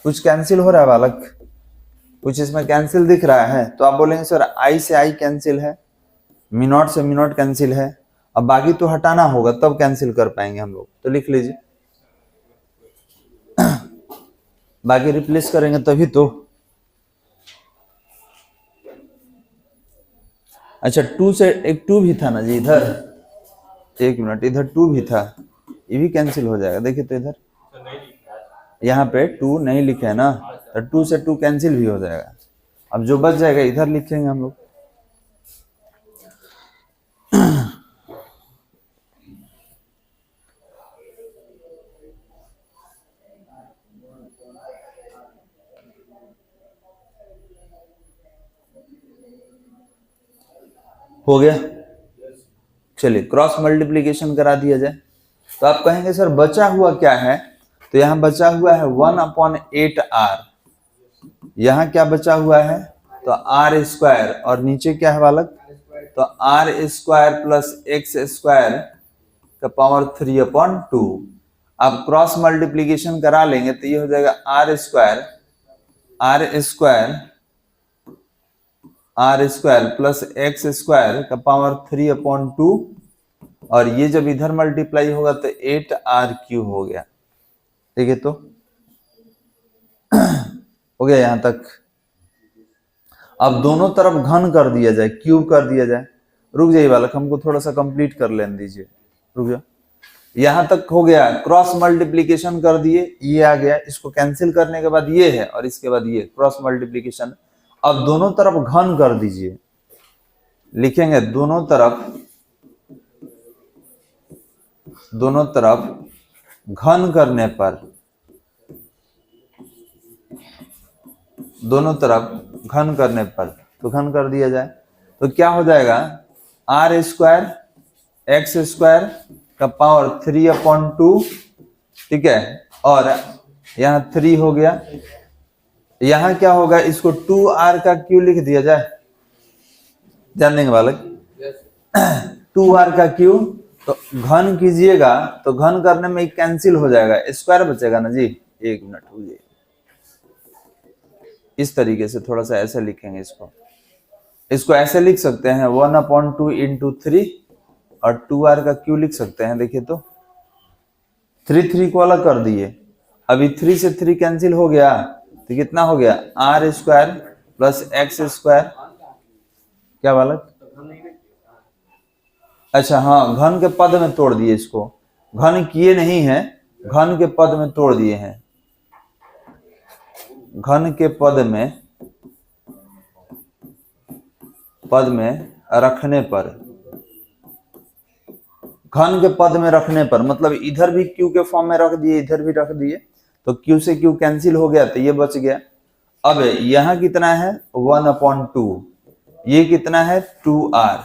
कुछ कैंसिल हो रहा है बालक, कुछ इसमें कैंसिल दिख रहा है, तो आप बोलेंगे सर आई से आई कैंसिल है, म्यू नॉट से म्यू नॉट कैंसिल है, अब बाकी तो हटाना होगा तब कैंसिल कर पाएंगे हम लोग, तो लिख लीजिए बाकी रिप्लेस करेंगे तभी तो। अच्छा 2 से एक 2 भी था ना जी इधर, एक मिनट, इधर 2 भी था, ये भी कैंसिल हो जाएगा। देखिए तो इधर यहाँ पे 2 नहीं लिखे है ना, तो 2 से 2 कैंसिल भी हो जाएगा। अब जो बच जाएगा इधर लिखेंगे हम लोग। हो गया, चलिए क्रॉस मल्टीप्लीकेशन करा दिया जाए। तो आप कहेंगे सर बचा हुआ क्या है, तो यहाँ बचा हुआ है 1/8r। यहाँ क्या बचा हुआ है, तो आर स्क्वायर, और नीचे क्या है बालक, तो r square plus x square का पावर 3/2। आप क्रॉस मल्टीप्लीकेशन करा लेंगे तो ये हो जाएगा r square plus x square का पावर 3/2, और ये जब इधर मल्टीप्लाई होगा तो 8r³ हो गया। ठीक है, तो हो गया यहां तक। अब दोनों तरफ घन कर दिया जाए, क्यूब कर दिया जाए। रुक जाइए बालक, हमको थोड़ा सा कंप्लीट कर लेने दीजिए, रुक जाओ। यहां तक हो गया, क्रॉस मल्टीप्लीकेशन कर दिए, ये आ गया, इसको कैंसिल करने के बाद ये है और इसके बाद ये क्रॉस मल्टीप्लीकेशन। अब दोनों तरफ घन कर दीजिए, लिखेंगे दोनों तरफ घन करने पर, दोनों तरफ घन करने पर, तो घन कर दिया जाए तो क्या हो जाएगा, आर स्क्वायर एक्स स्क्वायर का पावर 3/2। ठीक है, और यहाँ 3 हो गया। यहाँ क्या होगा, इसको 2r³ लिख दिया जाए, ध्यान देंगे बालक, 2r³। तो घन कीजिएगा तो घन करने में कैंसिल हो जाएगा, स्क्वायर बचेगा ना जी। एक मिनट रुकिए, इस तरीके से थोड़ा सा ऐसे लिखेंगे, इसको ऐसे लिख सकते हैं 1/2 इंटू 3 और 2r³ लिख सकते हैं। देखिए तो 3 को अलग कर दिए, अभी 3 से 3 कैंसिल हो गया, तो कितना हो गया, r square plus x square. क्या बालक, अच्छा हाँ, घन के पद में तोड़ दिए, इसको घन किए नहीं है, घन के पद में तोड़ दिए हैं, घन के पद में रखने पर, घन के पद में रखने पर मतलब इधर भी क्यू के फॉर्म में रख दिए, इधर भी रख दिए, तो क्यू से क्यू कैंसिल हो गया, तो ये बच गया। अब यहां कितना है 1/2, ये कितना है 2r।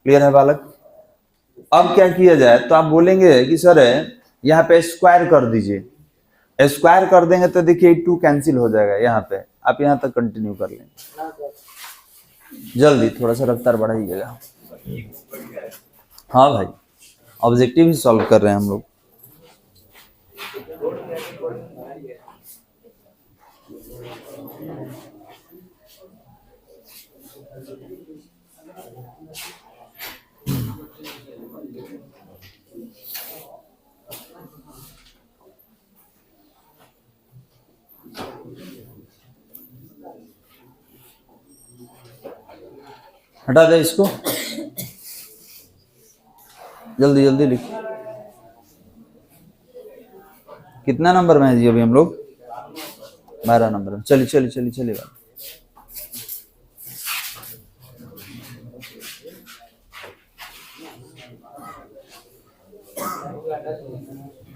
क्लियर है बालक। अब क्या किया जाए, तो आप बोलेंगे कि सर यहाँ पे स्क्वायर कर दीजिए, स्क्वायर कर देंगे तो देखिए 2 कैंसिल हो जाएगा यहाँ पे। आप यहाँ तक कंटिन्यू कर लेंगे, जल्दी थोड़ा सा रफ्तार बढ़ाइएगा। हाँ भाई, ऑब्जेक्टिव ही सॉल्व कर रहे हैं हम लोग। हटा दे इसको, जल्दी जल्दी लिख। कितना नंबर में है जी अभी हम लोग, 12 नंबर में। चलिए चलिए चलिए चलिए बालक,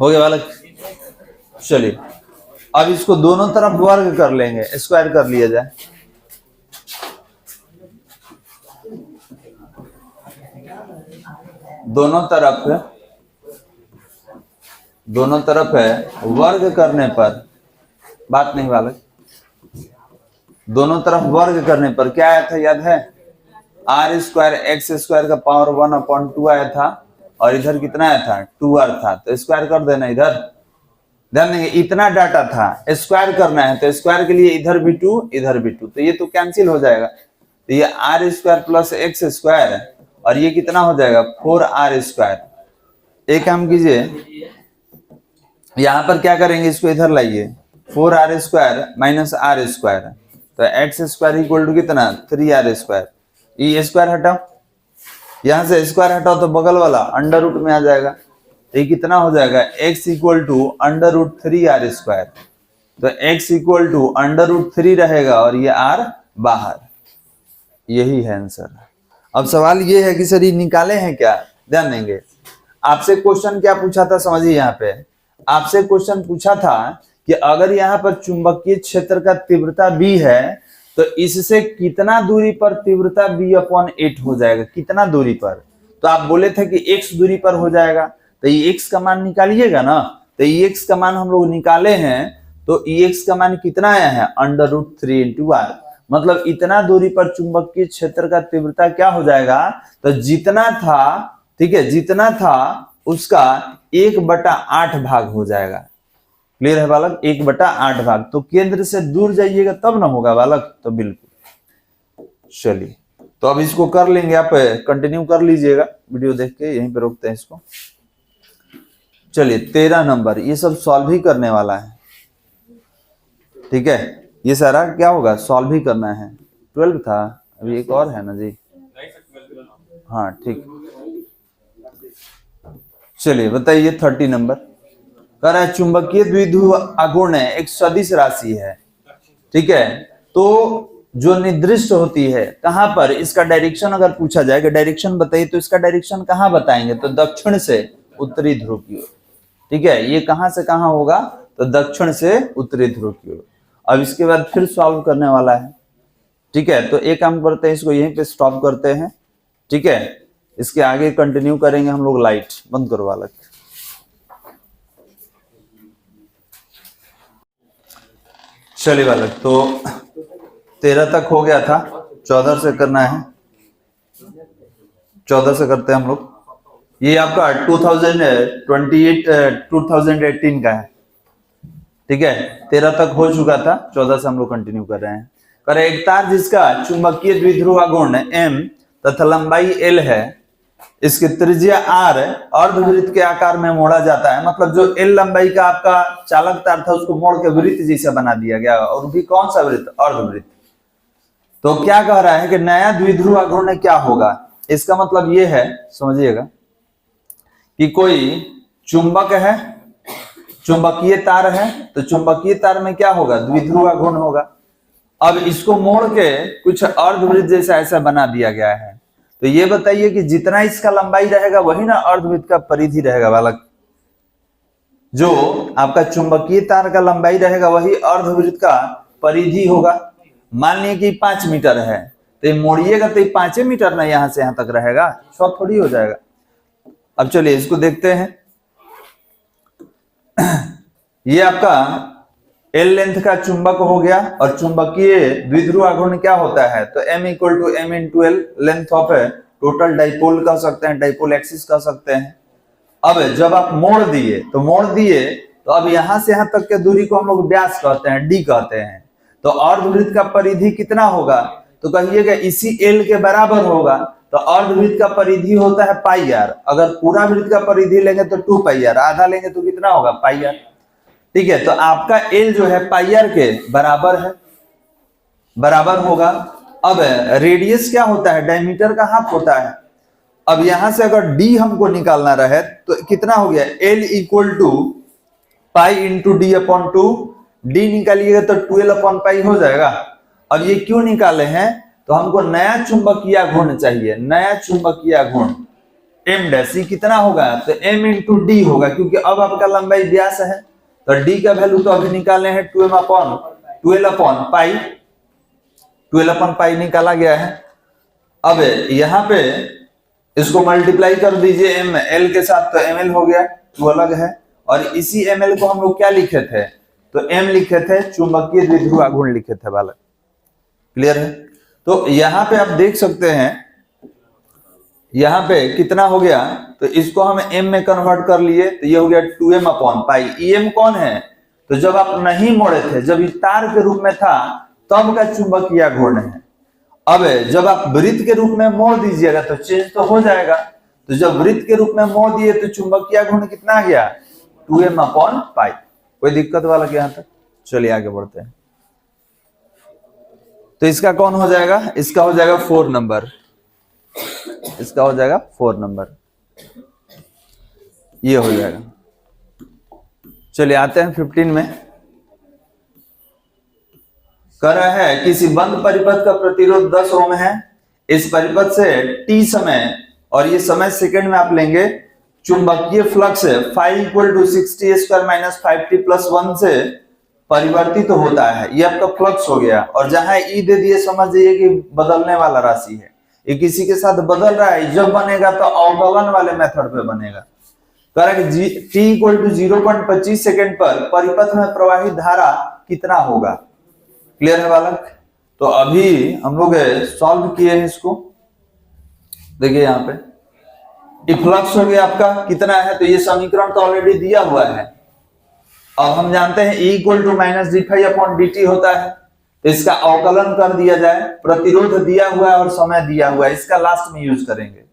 हो गया बालक। चलिए अब इसको दोनों तरफ वर्ग कर लेंगे, स्क्वायर कर लिया जाए। दोनों तरफ है वर्ग करने पर, बात नहीं बालक, दोनों तरफ वर्ग करने पर क्या आया था याद है? आर स्क्वायर एक्स स्क्वायर का पावर 1/2 आया था, और इधर कितना आया था? 2r था, तो स्क्वायर कर देना इधर। ध्यान देंगे इतना डाटा था, स्क्वायर करना है, तो स्क्वायर के लिए इधर भी 2 इधर भी 2, तो ये तो कैंसिल हो जाएगा। तो ये r square plus x square, और ये कितना हो जाएगा? 4r square. एक काम कीजिए, यहां पर क्या करेंगे, इसको इधर लाइए, 4r square minus r square, तो एक्स स्क्वायर इक्वल टू कितना? 3r square. ये स्क्वायर हटाओ, यहां से स्क्वायर हटाओ तो बगल वाला अंडर रूट में आ जाएगा, तो ये कितना हो जाएगा? x equal to under root 3r square, तो x equal to under root 3 रहेगा, और ये r बाहर। यही है आंसर। अब सवाल ये है कि सर ये निकाले हैं क्या? ध्यान देंगे, आपसे क्वेश्चन क्या पूछा था, समझिए। यहाँ पे आपसे क्वेश्चन पूछा था कि अगर यहाँ पर चुंबकीय क्षेत्र का तीव्रता b है, तो इससे कितना दूरी पर तीव्रता b/8 हो जाएगा? कितना दूरी पर? तो आप बोले थे कि x दूरी पर हो जाएगा, तो ये x का मान निकालिएगा ना। तो ये x का मान हम लोग निकाले हैं, तो x का मान कितना आया है? अंडर रूट 3 इंटू r, मतलब इतना दूरी पर चुंबकीय क्षेत्र का तीव्रता क्या हो जाएगा? तो जितना था, ठीक है, जितना था उसका 1/8 भाग हो जाएगा। क्लियर है बालक? 1/8 भाग। तो केंद्र से दूर जाइएगा तब ना होगा बालक, तो बिल्कुल। चलिए, तो अब इसको कर लेंगे, आप कंटिन्यू कर लीजिएगा वीडियो देख के, यहीं पे रोकते हैं इसको। चलिए 13 नंबर, ये सब सॉल्व ही करने वाला है, ठीक है, ये सारा क्या होगा? सॉल्व ही करना है। 12 था, अभी एक और है ना जी, हाँ ठीक। चलिए बताइए 30 नंबर, कह रहा है चुंबकीय द्विध्रुव आघूर्ण एक सदिश राशि है, ठीक है, तो जो निर्दिष्ट होती है कहां पर, इसका डायरेक्शन अगर पूछा जाए कि डायरेक्शन बताइए, तो इसका डायरेक्शन कहां बताएंगे? तो दक्षिण से उत्तरी ध्रुव की ओर, ठीक है। ये कहां से कहां होगा? तो दक्षिण से उत्तरी ध्रुव की ओर। अब इसके बाद फिर सॉल्व करने वाला है, ठीक है। तो एक काम करते हैं, इसको यहीं पे स्टॉप करते हैं, ठीक है। इसके आगे कंटिन्यू करेंगे हम लोग। लाइट बंद करवा लग। चलिए बालक, तो 13 तक हो गया था, 14 से करना है। 14 से करते हैं हम लोग। ये आपका 2018 का है, ठीक है। 13 तक हो चुका था, 14 से हम लोग कंटिन्यू कर रहे हैं। कर एक तार जिसका चुंबकीय द्विध्रुव आघूर्ण m तथा लंबाई l है, इसकी त्रिज्या r अर्धवृत्त के आकार में मोड़ा जाता है। मतलब जो l लंबाई का आपका चालक तार था उसको मोड़ के वृत्त जैसा बना दिया गया, और भी कौन सा वृत्त? अर्धवृत्त। तो क्या कह रहा है कि नया द्विध्रुव आघूर्ण क्या होगा? इसका मतलब ये है, समझिएगा, कि कोई चुंबक है, चुंबकीय तार है, तो चुंबकीय तार में क्या होगा? द्विध्रुव आघूर्ण होगा। अब इसको मोड़ के कुछ अर्धवृत्त जैसा ऐसा बना दिया गया है। तो ये बताइए कि जितना इसका लंबाई रहेगा वही ना अर्धवृत्त का परिधि रहेगा बालक। जो आपका चुंबकीय तार का लंबाई रहेगा वही अर्धवृत्त का परिधि होगा। मान लीजिए कि 5 मीटर है, तो मोड़िएगा तो 5 मीटर ना यहां से यहां तक रहेगा, 100 थोड़ी हो जाएगा। अब चलिए इसको देखते हैं। ये आपका L लेंथ का चुंबक हो गया, और चुंबकीय द्विध्रुव आघूर्ण क्या होता है? तो M equal to M into L, length of total dipole कह सकते हैं, डाइपोल एक्सिस कह सकते हैं। अब जब आप मोड़ दिए तो अब यहां से यहां तक के दूरी को हम लोग व्यास कहते हैं, D कहते हैं। तो अर्धवृत्त का परिधि कितना होगा? तो कहिएगा इसी L के बराबर होगा। तो अर्धवृत्त का परिधि होता है पाई r। अगर पूरा वृत्त का परिधि लेंगे तो 2 पाई r, आधा लेंगे तो कितना होगा? पाई r, ठीक है। तो आपका L जो है पाई r के बराबर है, बराबर होगा। अब रेडियस क्या होता है? डायमीटर का हाफ होता है। अब यहां से अगर D हमको निकालना रहे तो कितना हो गया? L equal to pi into D upon 2। D निकालिएगा तो 12 अपॉन पाई हो जाएगा। अब ये क्यों निकाले हैं? तो हमको नया चुंबकीय आघूर्ण चाहिए, नया चुंबकीय आघूर्ण M डैश, कितना होगा? तो M इंटू D होगा, क्योंकि अब आपका लंबाई व्यास है। तो डी का वैल्यू तो अभी निकाले हैं 12 अपॉन पाई निकाला गया है। अब यहाँ पे इसको मल्टीप्लाई कर दीजिए एम एल के साथ, तो एम एल हो गया, टू अलग है। और इसी एम एल को हम लोग क्या लिखे थे, तो एम लिखे थे, चुंबकीय द्विध्रुव आघूर्ण लिखे थे बालक। क्लियर है? तो यहाँ पे आप देख सकते हैं, यहाँ पे कितना हो गया, तो इसको हम एम में कन्वर्ट कर लिए, तो ये हो गया 2m अपॉन पाई। em कौन है, तो जब आप नहीं मोड़े थे, जब ये तार के रूप में था तब का चुंबकीय आघूर्ण है। अब जब आप वृत्त के रूप में मोड़ दीजिएगा तो चेंज तो हो जाएगा। तो जब वृत्त के रूप में मोड़ दिए तो चुंबकीय आघूर्ण कितना आ गया, 2m अपॉन पाई। कोई दिक्कत वाला यहाँ तक? चलिए आगे बढ़ते हैं। तो इसका कौन हो जाएगा, इसका हो जाएगा 4 नंबर, इसका हो जाएगा 4 नंबर, ये हो जाएगा। चलिए आते हैं 15 में। कह रहा है किसी बंद परिपथ का प्रतिरोध 10 ओम है। इस परिपथ से t समय, और ये समय सेकंड में आप लेंगे, चुंबकीय फ्लक्स 5 = 60 - 5t + 1 से परिवर्तित होता है। ये आपका फ्लक्स हो गया। और जहां ई दे दिए समझ जाइए कि बदलने वाला राशि है, ये किसी के साथ बदल रहा है। जब बनेगा तो अवकलन वाले मेथड पे बनेगा। कह रहा है कि t = 0.25 सेकंड पर परिपथ में प्रवाहित धारा कितना होगा। क्लियर है बालक? तो अभी हम लोग सॉल्व किए हैं इसको। देखिए यहाँ पे फ्लक्स हो गया आपका कितना है, तो ये समीकरण तो ऑलरेडी दिया हुआ है। अब हम जानते हैं E = -dφ/dt होता है, तो इसका अवकलन कर दिया जाए। प्रतिरोध दिया हुआ है और समय दिया हुआ है, इसका लास्ट में यूज करेंगे।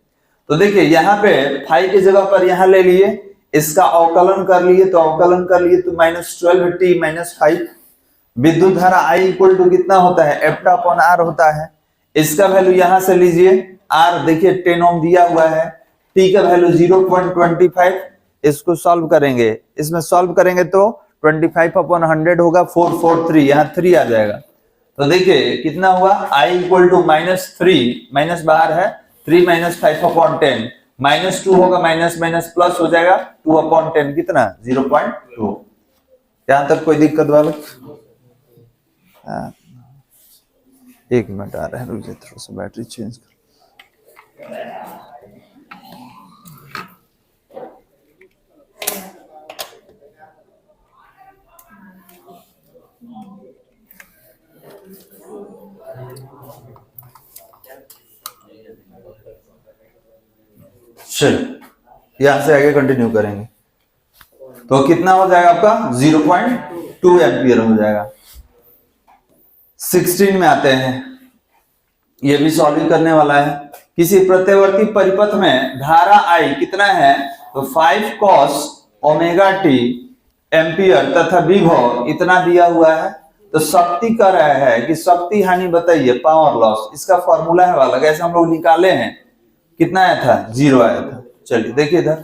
तो देखिए यहाँ पे फाई की जगह पर यहाँ ले लिए, इसका अवकलन कर लिए, तो अवकलन कर लिए तो -12t - 5। विद्युत धारा I = कितना होता है, F/R होता है। इसका वैल्यू यहां से लीजिए, R देखिए 10 ओम दिया हुआ है, T का वैल्यू 0.25। इसको सॉल्व करेंगे, इसमें सॉल्व करेंगे तो 25/100 होगा, 443, यहाँ 3 आ जाएगा। तो देखिए कितना हुआ, I = -3, माइनस बाहर है, 3 - 5/10, -2 होगा, माइनस माइनस प्लस हो जाएगा, 2/10 कितना, 0.2। यहां तक कोई दिक्कत वाला? एक मिनट आ रहा है, रुक जाइए, थोड़ा सा बैटरी चेंज कर। चलिए यहां से आगे कंटिन्यू करेंगे। तो कितना हो जाएगा आपका, 0.2 एम्पियर हो जाएगा। 16 में आते हैं, ये भी सॉल्व करने वाला है। किसी प्रत्यवर्ती परिपथ में धारा I कितना है, तो 5 cos ωt एम्पियर तथा विभव इतना दिया हुआ है। तो शक्ति कह रहा है कि शक्ति हानि बताइए, पावर लॉस। इसका फॉर्मूला है वाला, कैसे हम लोग निकाले हैं, कितना आया था, 0 आया था। चलिए देखिए इधर,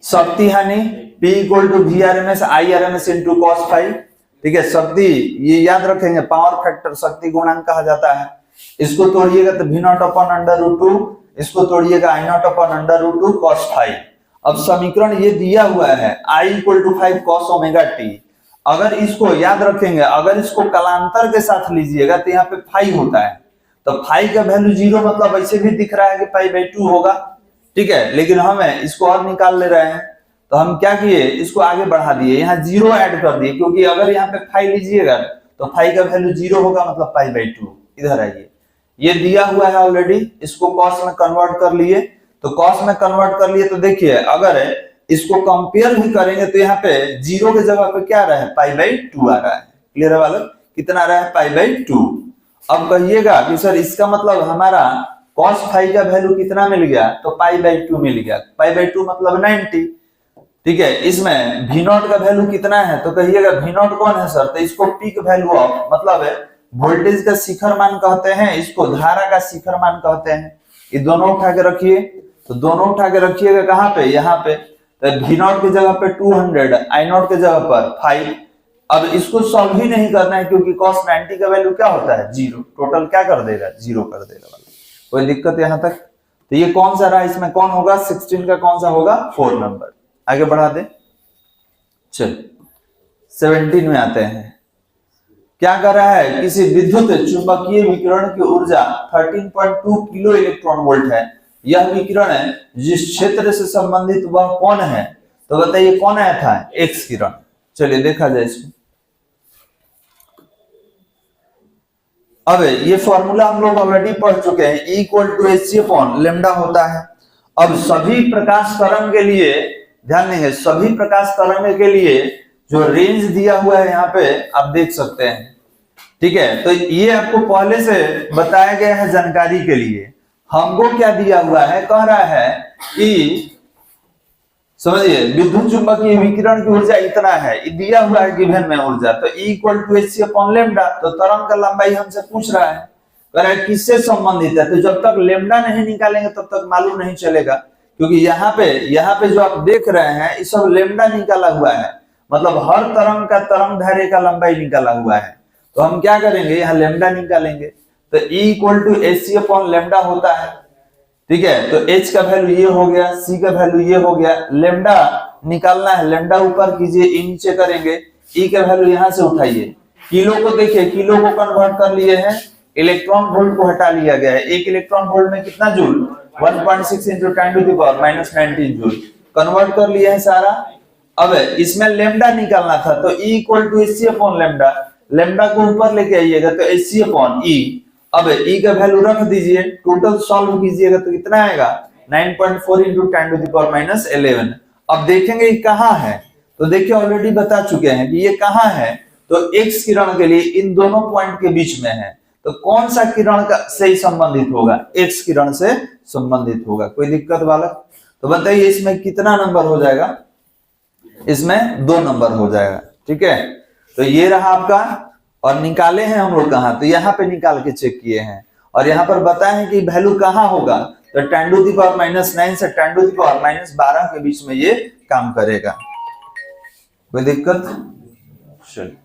शक्ति हानि P = VRMS IRMS × cos ∅। ठीक है, शक्ति ये याद रखेंगे, पावर फैक्टर शक्ति गुणांक कहा जाता है। इसको तोड़िएगा तो V0/√2, इसको तोड़िएगा I0/√2 cos ∅। अब समीकरण ये दिया हुआ है, I = 5 cos ωt। अगर इसको याद रखेंगे, अगर इसको कलांतर के साथ लीजिएगा तो यहाँ पे फाई होता है, तो फाई का वैल्यू 0 मतलब ऐसे भी दिख रहा है कि π/2 होगा। ठीक है, लेकिन हमें इसको और निकाल ले रहे हैं, तो हम क्या किए, इसको आगे बढ़ा दिए, यहाँ 0 ऐड कर दिए, क्योंकि अगर यहाँ पे फाई लीजिएगा तो फाई का वैल्यू 0 होगा, मतलब π/2। इधर आइए, ये दिया हुआ है ऑलरेडी, इसको कॉस में कन्वर्ट कर लिए। तो कॉस में कन्वर्ट कर लिए तो देखिए, अगर इसको कंपेयर भी करेंगे तो यहाँ पे 0 के जगह पे क्या आ रहा है, π/2 आ रहा है। क्लियर है वालों, कितना आ रहा है, π/2। अब कहिएगा कि सर इसका मतलब हमारा cos ∅ का वैल्यू कितना मिल गया, तो π/2 मिल गया। π/2 मतलब 90। ठीक है, इसमें V0 का वैल्यू कितना है, तो कहिएगा V0 कौन है सर, तो इसको पीक वैल्यू ऑफ, मतलब वोल्टेज का शिखर मान कहते हैं, इसको धारा का शिखर मान कहते हैं। ये दोनों उठा के रखिए, तो दोनों उठा के रखिएगा कहाँ पे, यहाँ पे। तो V0 की जगह पे 200, I0 की जगह पर 5। अब इसको सॉल्व ही नहीं करना है, क्योंकि cos 90 का वैल्यू क्या होता है, 0। टोटल क्या कर देगा, 0 कर देगा वाला। कोई दिक्कत यहाँ तक? तो ये कौन सा रहा, इसमें कौन होगा, 16 का कौन सा होगा, 4 नंबर। आगे बढ़ा दे। चल 17 में आते हैं। क्या कर रहा है, किसी विद्युत चुंबकीय विकिरण की ऊर्जा 13.2 किलो इलेक्ट्रॉन वोल्ट है। यह विकिरण है जिस क्षेत्र से संबंधित वह कौन है, तो बताइए कौन आया था, एक्स किरण। चलिए देखा जाए इसको। अब ये फॉर्मूला हम लोग ऑलरेडी पढ़ चुके हैं, E इक्वल टू hc/λ होता है। अब सभी प्रकाश तरंग के लिए ध्यान देंगे, सभी प्रकाश तरंग के लिए जो रेंज दिया हुआ है यहाँ पे आप देख सकते हैं, ठीक है। तो ये आपको पहले से बताया गया है जानकारी के लिए। हमको क्या दिया हुआ है, कह रहा है कि समझिए विद्युत चुंबकीय विकिरण की ऊर्जा इतना है, दिया हुआ है गिवन में ऊर्जा, तो E इक्वल टू hc/λ। तो तरंग का लंबाई हमसे पूछ रहा है, कह रहा है किससे संबंधित है। तो जब तक लेमडा नहीं निकालेंगे तब तक मालूम नहीं चलेगा, क्योंकि यहाँ पे जो आप देख रहे हैं ये सब लेमडा निकाला हुआ है, मतलब हर तरंग का तरंग दैर्ध्य का लंबाई निकाला हुआ है। तो हम क्या करेंगे, यहाँ लेमडा निकालेंगे। तो E इक्वल टू hc/λ होता है, ठीक है। तो h का वैल्यू ये हो गया, c का वैल्यू ये हो गया, लेमडा निकालना है, लेमडा ऊपर कीजिए, e नीचे करेंगे, e का वैल्यू यहां से उठाइए। किलो को देखिए, किलो को कन्वर्ट कर लिए हैं, इलेक्ट्रॉन वोल्ट को हटा लिया गया है। एक इलेक्ट्रॉन वोल्ट में कितना जूल, 1.6 × 10⁻⁻⁹ जूल कन्वर्ट कर लिया है सारा। अब इसमें लेमडा निकालना था, तो E equal to hc/λ, lambda को ऊपर लेके आइएगा तो hc/E। अब E का वैल्यू रख दीजिए, टोटल सॉल्व कीजिएगा तो कितना आएगा, 9.4 × 10⁻11। अब देखेंगे ये कहाँ है, तो देखिए ऑलरेडी बता चुके हैं कि ये कहाँ है, तो एक्स किरण के लिए इन दोनों पॉइंट के बीच में है। तो कौन सा किरण से ही संबंधित होगा, एक्स किरण से संबंधित होगा। कोई दिक्कत बालक, तो बताइए इसमें कितना नंबर हो जाएगा, इसमें 2 नंबर हो जाएगा, ठीक है। तो ये रहा आपका, और निकाले हैं हम लोग कहाँ, तो यहाँ पे निकाल के चेक किए हैं, और यहाँ पर बताए हैं कि वैल्यू कहाँ होगा, तो 10⁻⁹ से 10⁻12 के बीच में ये काम करेगा। कोई दिक्कत, चलिए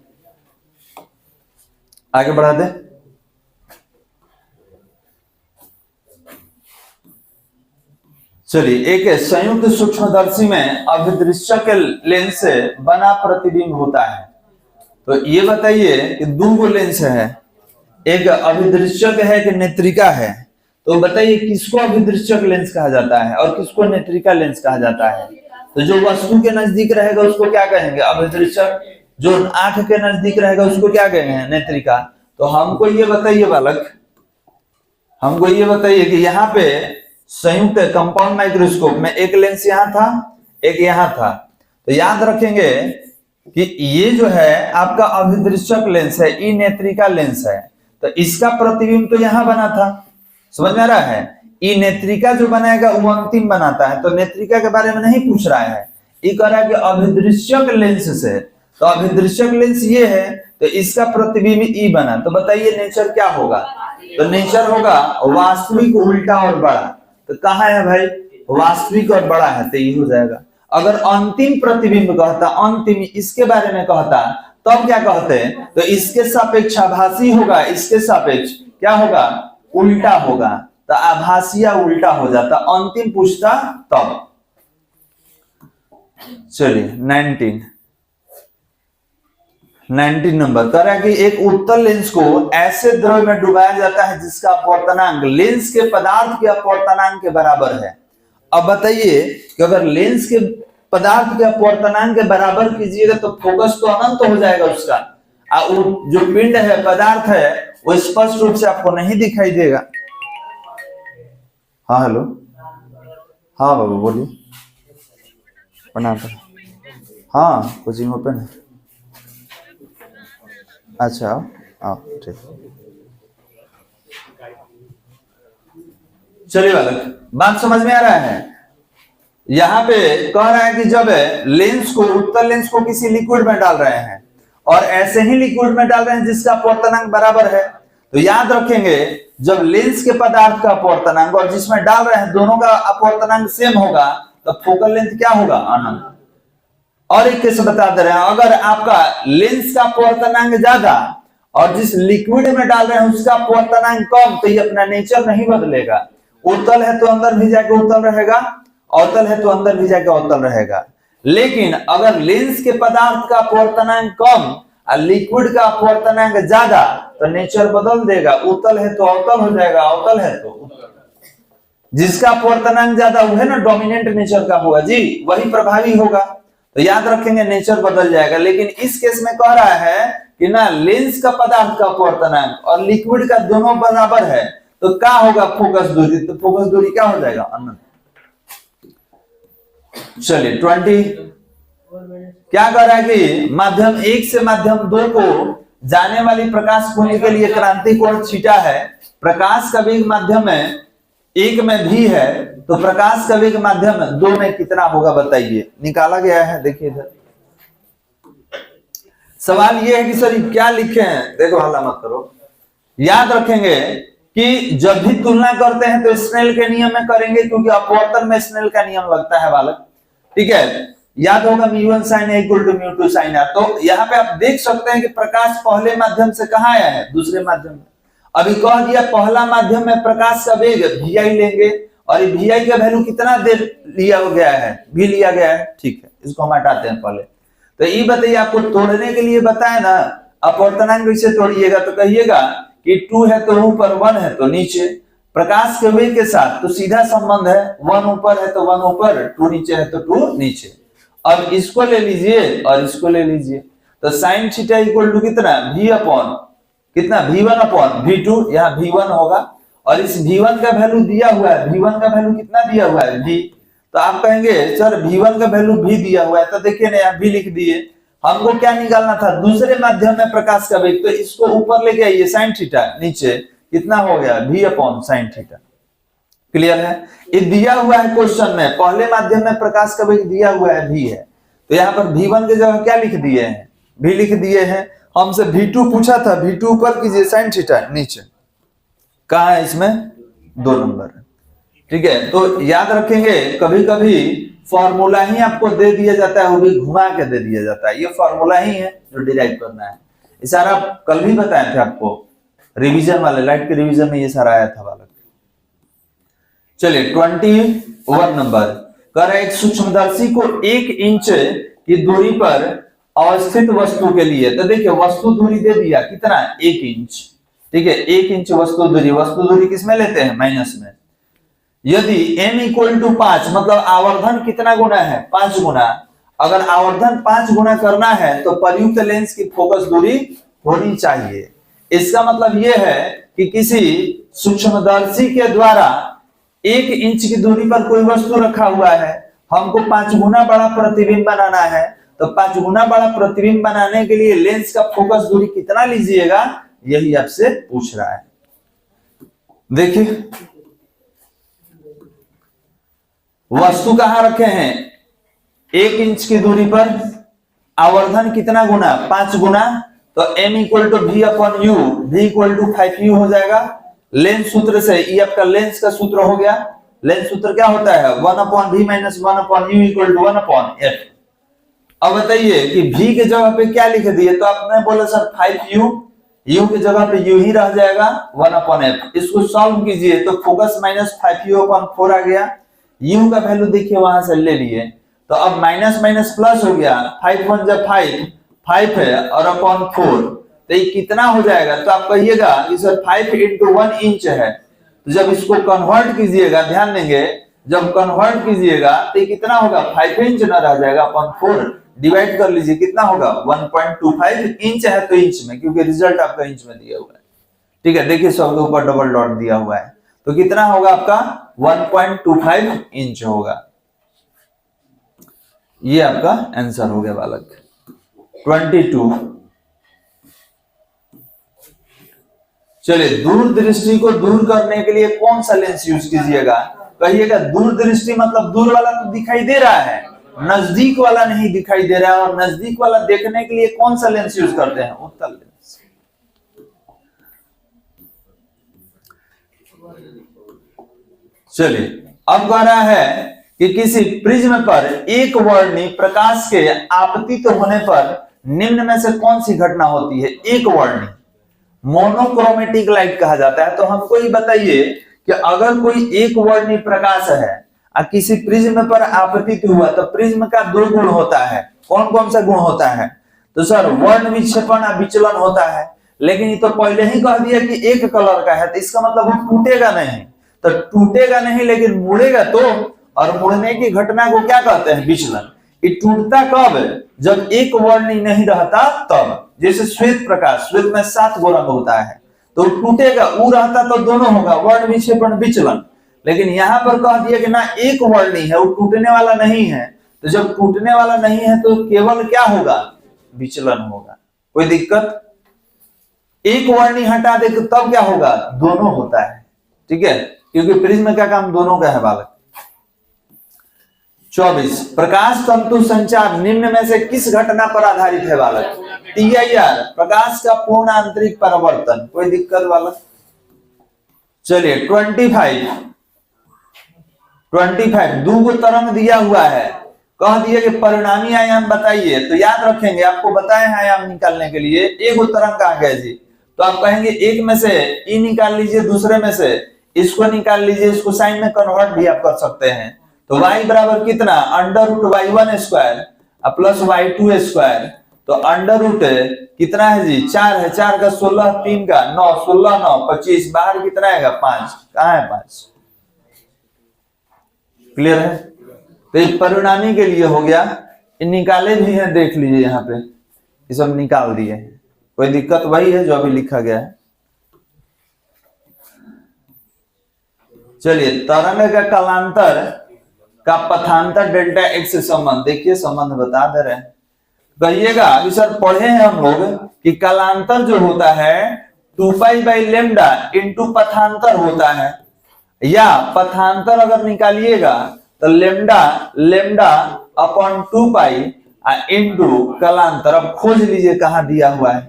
आगे बढ़ा दे। चलिए, एक संयुक्त सूक्ष्मदर्शी में अभिदृश्यक लेंस से बना प्रतिबिंब होता है। तो ये बताइए कि 2 लेंस है, एक अभिदृश्यक है, एक नेत्रिका है। तो बताइए किसको अभिदृश्यक लेंस कहा जाता है और किसको नेत्रिका लेंस कहा जाता है। तो जो वस्तु के नजदीक रहेगा उसको क्या कहेंगे, अभिदृश्यक। जो आंख के नजदीक रहेगा उसको क्या कहेंगे, नेत्रिका। तो हमको ये बताइए बालक, हमको ये बताइए कि यहाँ पे संयुक्त कंपाउंड माइक्रोस्कोप में एक लेंस यहाँ था, एक यहाँ था। तो याद रखेंगे कि ये जो है आपका अभिदृश्यक लेंस है, ई नेत्रिका लेंस है। तो इसका प्रतिबिंब तो यहां बना था, समझ में आ रहा है। ई नेत्रिका जो बनाएगा वो अंतिम बनाता है, तो नेत्रिका के बारे में नहीं पूछ रहा है, ये कह रहा है कि अभिदृश्यक लेंस से। तो अभिदृश्यक लेंस ये है, तो इसका प्रतिबिंब ई बना। तो बताइए नेचर क्या होगा, तो नेचर होगा वास्तविक, उल्टा और बड़ा। तो कहाँ है भाई, वास्तविक और बड़ा है, तो ये हो जाएगा। अगर अंतिम प्रतिबिंब कहता, अंतिम इसके बारे में कहता, तब क्या कहते हैं, तो इसके सापेक्ष आभासी होगा, इसके सापेक्ष क्या होगा, उल्टा होगा। तो आभासी या उल्टा हो जाता, अंतिम पूछता तब। चलिए 19 नंबर कह रहा है कि एक उत्तल लेंस को ऐसे द्रव में डुबाया जाता है जिसका अपवर्तनांक लेंस के पदार्थ के अपवर्तनांक के बराबर है। अब बताइए कि अगर लेंस के पदार्थ के अपवर्तनांक के बराबर कीजिएगा तो फोकस तो अनंत हो जाएगा उसका, जो पिंड है, पदार्थ है, वो स्पष्ट रूप से आपको नहीं दिखाई देगा। हाँ हेलो, हाँ बाबू बोलिए। प्रणाम। हाँ कोचिंग ओपन है, अच्छा आओ ठीक। चलिए बालक, बात समझ में आ रहा है। यहाँ पे कह रहा है कि जब लेंस को, उत्तल लेंस को किसी लिक्विड में डाल रहे हैं और ऐसे ही लिक्विड में डाल रहे हैं जिसका अपवर्तनांक बराबर है, तो याद रखेंगे जब लेंस के पदार्थ का अपवर्तनांक और जिसमें डाल रहे हैं दोनों का अपवर्तनांक सेम होगा तो फोकल लेंथ क्या होगा, अनंत। और एक केस बता दे रहे हैं, अगर आपका लेंस का अपवर्तनांक ज्यादा और जिस लिक्विड में डाल रहे हैं उसका अपवर्तनांक कम, तो ये अपना नेचर नहीं बदलेगा। उत्तल है तो अंदर भी जाके उत्तल रहेगा, अवतल है तो अंदर भी जाके अवतल रहेगा। लेकिन अगर लेंस के पदार्थ का अपवर्तनांक कम और लिक्विड का अपवर्तनांक ज्यादा तो नेचर बदल देगा। उत्तल है तो अवतल हो जाएगा, अवतल है तो उत्तल। जिसका अपवर्तनांक ज्यादा वो है ना डोमिनेंट नेचर का होगा जी, वही प्रभावी होगा। तो याद रखेंगे नेचर बदल जाएगा। लेकिन इस केस में कह रहा है कि ना लेंस का पदार्थ का अपवर्तनांक और लिक्विड का दोनों बराबर है तो क्या होगा फोकस दूरी, तो फोकस दूरी क्या हो जाएगा अनंत। चलिए 20 क्या कर रहा है कि माध्यम 1 से माध्यम 2 को जाने वाली प्रकाश कोण के लिए क्रांति कोण थीटा है। प्रकाश का वेग माध्यम में 1 में भी है तो प्रकाश का वेग माध्यम 2 में कितना होगा बताइए। निकाला गया है, देखिए इधर सवाल ये है कि सर क्या लिखे हैं, देखो हल्ला मत करो। याद रखेंगे कि जब भी तुलना करते हैं तो स्नेल के नियम में करेंगे क्योंकि अपवर्तन में स्नेल का नियम लगता है बालक, ठीक है। याद होगा μ1 sin A = μ2 sin A। तो यहाँ पे आप देख सकते हैं कि प्रकाश पहले माध्यम से कहाँ आया है, दूसरे माध्यम में। अभी कह दिया पहला माध्यम में प्रकाश का वेग vi लेंगे और ये vi का वैल्यू कितना दे लिया गया है, v लिया गया है, ठीक है। इसको हम हटाते हैं पहले। तो ये बताइए आपको तोड़ने के लिए बताए ना अपवर्तनांक कैसे तोड़िएगा, तो कहिएगा कि 2 है तो ऊपर, 1 है तो नीचे। प्रकाश के वेग के साथ तो सीधा संबंध है, 1 ऊपर है तो 1 ऊपर, 2 नीचे है तो 2 नीचे। अब इसको ले लीजिए और इसको ले लीजिए तो sin थीटा इक्वल टू कितना v अपॉन कितना v1 अपॉन v2, यहाँ v1 होगा और इस v1 का वैल्यू दिया हुआ है, v1 का वैल्यू कितना दिया हुआ है v। तो आप कहेंगे सर v1 का वैल्यू v दिया हुआ है, तो देखिए ना यहाँ v लिख दिए। हमको क्या निकालना था, दूसरे माध्यम में प्रकाश का वेग, तो इसको ऊपर लेके आइए sin थीटा, नीचे कितना हो गया v upon sin theta. Clear है। ये दिया हुआ है क्वेश्चन में, पहले माध्यम में प्रकाश का वेग दिया हुआ है v है, तो यहाँ पर v1 के जगह क्या लिख दिए हैं, v लिख दिए हैं। हमसे v2 पूछा था, v2 ऊपर कीजिए, sin थीटा नीचे। कहाँ है इसमें 2 नंबर, ठीक है। तो याद रखेंगे कभी कभी फॉर्मूला ही आपको दे दिया जाता है, वो भी घुमा के दे दिया जाता है। ये फॉर्मूला ही है जो डिराइव करना है। ये सारा कल भी बताए थे आपको रिवीजन वाले, लाइट के रिवीजन में ये सारा आया था बालक। चलिए 21 नंबर कर एक सूक्ष्मदर्शी को 1 इंच की दूरी पर अवस्थित वस्तु के लिए, तो देखिए वस्तु दूरी दे दिया कितना 1 इंच, ठीक है। 1 इंच वस्तु दूरी किसमें लेते हैं, माइनस में। यदि m = 5 मतलब आवर्धन कितना गुना है, 5 गुना। अगर आवर्धन 5 गुना करना है तो प्रयुक्त लेंस की फोकस दूरी होनी चाहिए। इसका मतलब यह है कि किसी सूक्ष्मदर्शी के द्वारा 1 इंच की दूरी पर कोई वस्तु रखा हुआ है, हमको 5 गुना बड़ा प्रतिबिंब बनाना है, तो 5 गुना बड़ा प्रतिबिंब बनाने के लिए लेंस का फोकस दूरी कितना लीजिएगा, यही आपसे पूछ रहा है। देखिए वस्तु कहां रखे हैं, 1 इंच की दूरी पर, आवर्धन कितना गुना 5 गुना, तो m = v upon u, v = 5u हो जाएगा। लेंस सूत्र से, ये आपका लेंस का सूत्र हो गया। लेंस सूत्र क्या होता है 1/v - 1/u = 1/f। अब बताइए कि v के जगह पे क्या लिख दिए, तो आपने बोला सर 5u, u के जगह पे u ही रह जाएगा 1/f। इसको सॉल्व कीजिए तो फोकस -5u/4 आ गया। u का वैल्यू देखिए वहां से ले लिए, तो अब माइनस माइनस प्लस हो गया, 5 1 जा 5 है और अपॉन 4, तो ये कितना हो जाएगा, तो आप कहिएगा कि सर 5 × 1 इंच है। तो जब इसको कन्वर्ट कीजिएगा, ध्यान देंगे जब कन्वर्ट कीजिएगा तो ये कितना होगा 5 इंच ना रह जाएगा, अपॉन 4 डिवाइड कर लीजिए कितना होगा 1.25 इंच है तो इंच में, क्योंकि रिजल्ट आपका इंच में दिया हुआ है, ठीक है। देखिए सबके ऊपर डबल डॉट दिया हुआ है, तो कितना होगा आपका 1.25 इंच होगा। ये आपका आंसर हो गया बालक। 22 चलिए दूरदृष्टि को दूर करने के लिए कौन सा लेंस यूज कीजिएगा, कहिएगा दूरदृष्टि मतलब दूर वाला तो दिखाई दे रहा है, नजदीक वाला नहीं दिखाई दे रहा है, और नजदीक वाला देखने के लिए कौन सा लेंस यूज करते हैं, उत्तल लेंस। चलिए अब कह रहा है कि किसी प्रिज्म पर एक वर्णी प्रकाश के आपतित होने पर निम्न में से कौन सी घटना होती है। एक वर्णी मोनोक्रोमेटिक लाइट कहा जाता है। तो हमको ये बताइए कि अगर कोई एक वर्णी प्रकाश है और किसी प्रिज्म पर आपतित हुआ तो प्रिज्म का दो गुण होता है। कौन कौन सा गुण होता है? तो सर वर्ण विक्षेपण और विचलन होता है। लेकिन ये तो पहले ही कह दिया कि एक कलर का है, तो इसका मतलब वो टूटेगा नहीं। तो टूटेगा नहीं लेकिन मुड़ेगा तो, और मुड़ने की घटना को क्या कहते हैं? विचलन। ये टूटता कब? जब एक वर्ण ही नहीं रहता तब। जैसे श्वेत प्रकाश, श्वेत में 7 गो रंग होता है, तो टूटेगा, ऊ रहता तो दोनों होगा, वर्ण विक्षेपण विचलन। लेकिन यहाँ पर कह दिया कि ना एक वर्ण ही है, वो टूटने वाला नहीं है। तो जब टूटने वाला नहीं है तो केवल क्या होगा? विचलन होगा। कोई दिक्कत? एक वर्ण ही हटा दे तो तब क्या होगा? दोनों होता है। ठीक है, क्योंकि प्रिज्म का काम दोनों का है बालक। 24 प्रकाश तंतु संचार निम्न में से किस घटना पर आधारित है बालक? TIR प्रकाश का पूर्ण आंतरिक परावर्तन। कोई दिक्कत बालक? चलिए 25 दो तरंग दिया हुआ है, कह दिया कि परिणामी आयाम बताइए। तो याद रखेंगे, आपको बताए हैं आयाम निकालने के लिए। एक तरंग कहा गया जी, तो आप कहेंगे एक में से ई निकाल लीजिए, दूसरे में से इसको निकाल लीजिए, इसको साइन में कन्वर्ट भी आप कर सकते हैं। तो y बराबर कितना? √y1 square plus y2 square. तो अंडर रूट कितना है जी? 4 है, 4 का 16, 3 का 9, 16 9 25, बाहर कितना आएगा? 5। कहाँ है 5? क्लियर है? तो एक परिणामी के लिए हो गया। निकाले भी हैं, देख लीजिए यहाँ पे, ये सब निकाल दिए हैं। कोई दिक्कत? वही है जो अभी लिखा गया है। चलिए तरंग का कालांतर का पथांतर डेल्टा x से संबंध, देखिए संबंध बता दे रहे हैं। कहिएगा कि सर पढ़े हैं हम लोग कि कालांतर जो होता है 2π/λ इंटू पथांतर होता है, या पथांतर अगर निकालिएगा तो लेमडा अपॉन 2π इंटू कालांतर। अब खोज लीजिए कहाँ दिया हुआ है।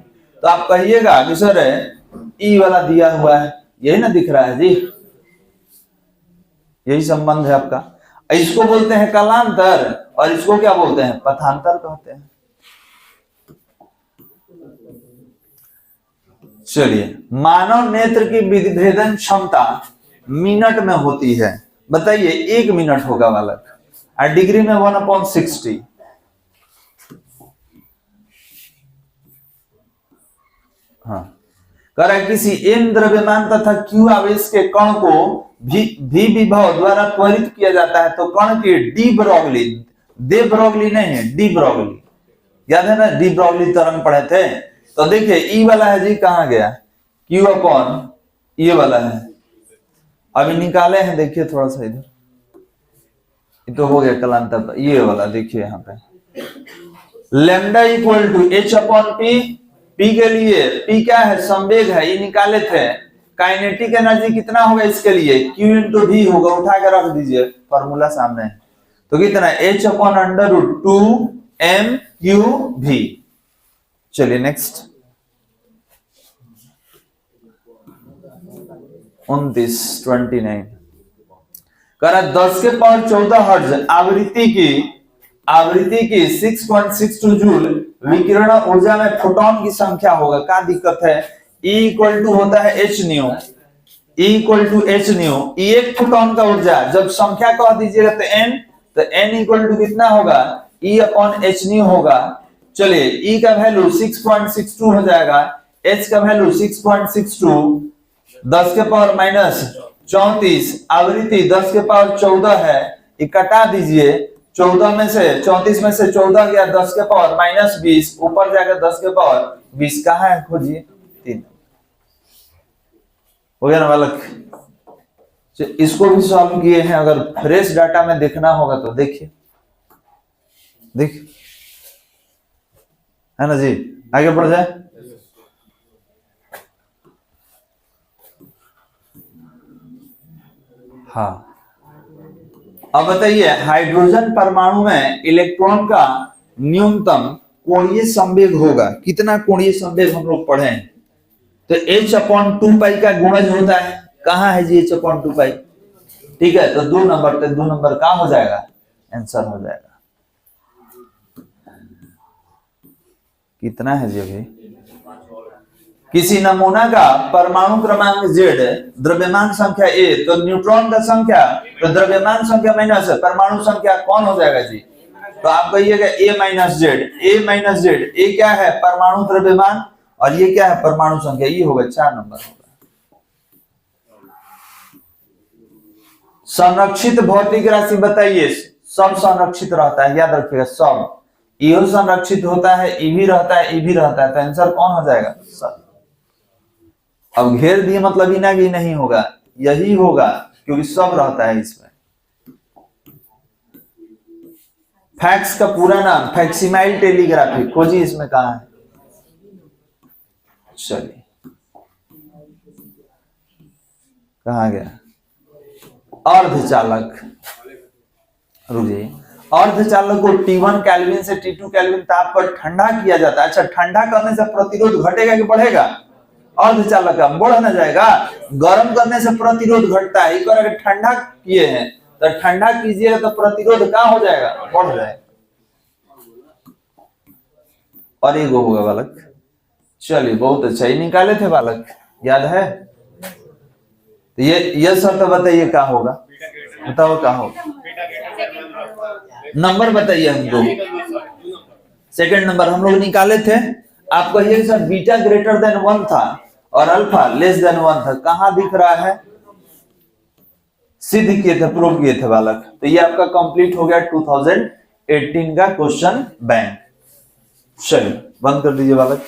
तो आप कहिएगा कि सर ई वाला दिया हुआ है, यही ना दिख रहा है जी, यही संबंध है आपका। इसको बोलते हैं कालांतर और इसको क्या बोलते हैं? पथांतर कहते हैं। चलिए मानव नेत्र की विभेदन क्षमता मिनट में होती है, बताइए। 1 मिनट होगा बालक, और डिग्री में 1/60। हाँ, कह रहा है किसी m द्रव्यमान तथा q आवेश के कण को भी विभव द्वारा त्वरित किया जाता है तो कण की डी ब्रोगली, दे ब्रोगली नहीं है, डी ब्रोगली, याद है ना? डी ब्रोगली तरंग पढ़े थे। तो देखिए ई वाला है जी, कहां गया? q अपॉन ये वाला है, अभी निकाले हैं, देखिए थोड़ा सा इधर, ये तो हो गया कालांतर। ये वाला देखिए यहाँ पे, lambda equal to h upon p। p के लिए p क्या है? संवेग है, ये निकाले थे। काइनेटिक एनर्जी कितना होगा इसके लिए? q इंटू v होगा, उठा के रख दीजिए, फॉर्मूला सामने है। तो कितना? h upon √2mqv। चलिए नेक्स्ट 29 करा 10 के पावर 14 हर्ट्ज आवृत्ति की 6.62 जूल विकिरण ऊर्जा में फोटोन की संख्या होगा। क्या दिक्कत है? E इक्वल टू होता है h nu, E equal to h nu. एक फोटोन का ऊर्जा जब संख्या कह दीजिएगा तो n, तो n इक्वल टू कितना होगा? E अपॉन h न्यू होगा। चलिए E का वैल्यू 6.62 हो जाएगा, h का वैल्यू 6.62, 10 के पावर माइनस 34, आवृत्ति 10 के पावर 14 है, इकट्ठा दीजिए। 14 में से 34 में से 14 गया, 10 के पावर माइनस 20, ऊपर जाकर 10 के पावर 20 कहाँ है? खोजिए। 3 हो गया ना बालक? इसको भी सॉल्व किए हैं, अगर फ्रेश डाटा में देखना होगा तो देखिए, है ना जी? आगे बढ़ जाए। हाँ, अब बताइए हाइड्रोजन परमाणु में इलेक्ट्रॉन का न्यूनतम कोणीय संवेग होगा। कितना कोणीय संवेग हम लोग पढ़े हैं? तो h अपॉन 2π का गुणज होता है। कहाँ है जी h अपॉन 2π? ठीक है, तो 2 नंबर का हो जाएगा, आंसर हो जाएगा। कितना है जी अभी? किसी नमूना का परमाणु क्रमांक Z, द्रव्यमान संख्या A, तो न्यूट्रॉन का संख्या, तो द्रव्यमान संख्या माइनस परमाणु संख्या कौन हो जाएगा जी? तो आप कहिएगा A minus Z, A minus Z, A क्या है? परमाणु द्रव्यमान, और ये क्या है? परमाणु संख्या, ये होगा 4 नंबर होगा। संरक्षित भौतिक राशि बताइए। सब संरक्षित रहता है, याद रखिएगा सब। ईओ संरक्षित होता है, ई भी रहता है, ई भी रहता है, तो आंसर कौन हो जाएगा? सब। अब घेर दिए मतलब ही ना कि नहीं होगा, यही होगा, क्योंकि सब रहता है इसमें। फैक्स का पूरा नाम फैक्सिमाइल टेलीग्राफी, खोजिए इसमें कहां है। चलिए कहां गया? अर्धचालक, रुकिए। अर्धचालक को T1 केल्विन से T2 केल्विन ताप पर ठंडा किया जाता है। अच्छा, ठंडा करने से प्रतिरोध घटेगा कि बढ़ेगा? अर्धचालक का बढ़ ना जाएगा। गर्म करने से प्रतिरोध घटता है, एक बार ठंडा किए हैं तो ठंडा कीजिएगा तो प्रतिरोध क्या हो जाएगा? बढ़ जाएगा। और एक होगा बालक। चलिए बहुत अच्छा, ये निकाले थे बालक, याद है? तो ये शर्त बताइए क्या होगा, बताओ क्या होगा? नंबर बताइए हमको। सेकंड नंबर हम लोग निकाले थे। आप कहिए सर बीटा ग्रेटर देन 1 था और अल्फा लेस देन 1 था, कहां दिख रहा है? सिद्ध किए थे, प्रूव किए थे बालक। तो ये आपका कंप्लीट हो गया 2018 का क्वेश्चन बैंक। चलिए बंद कर दीजिए बालक।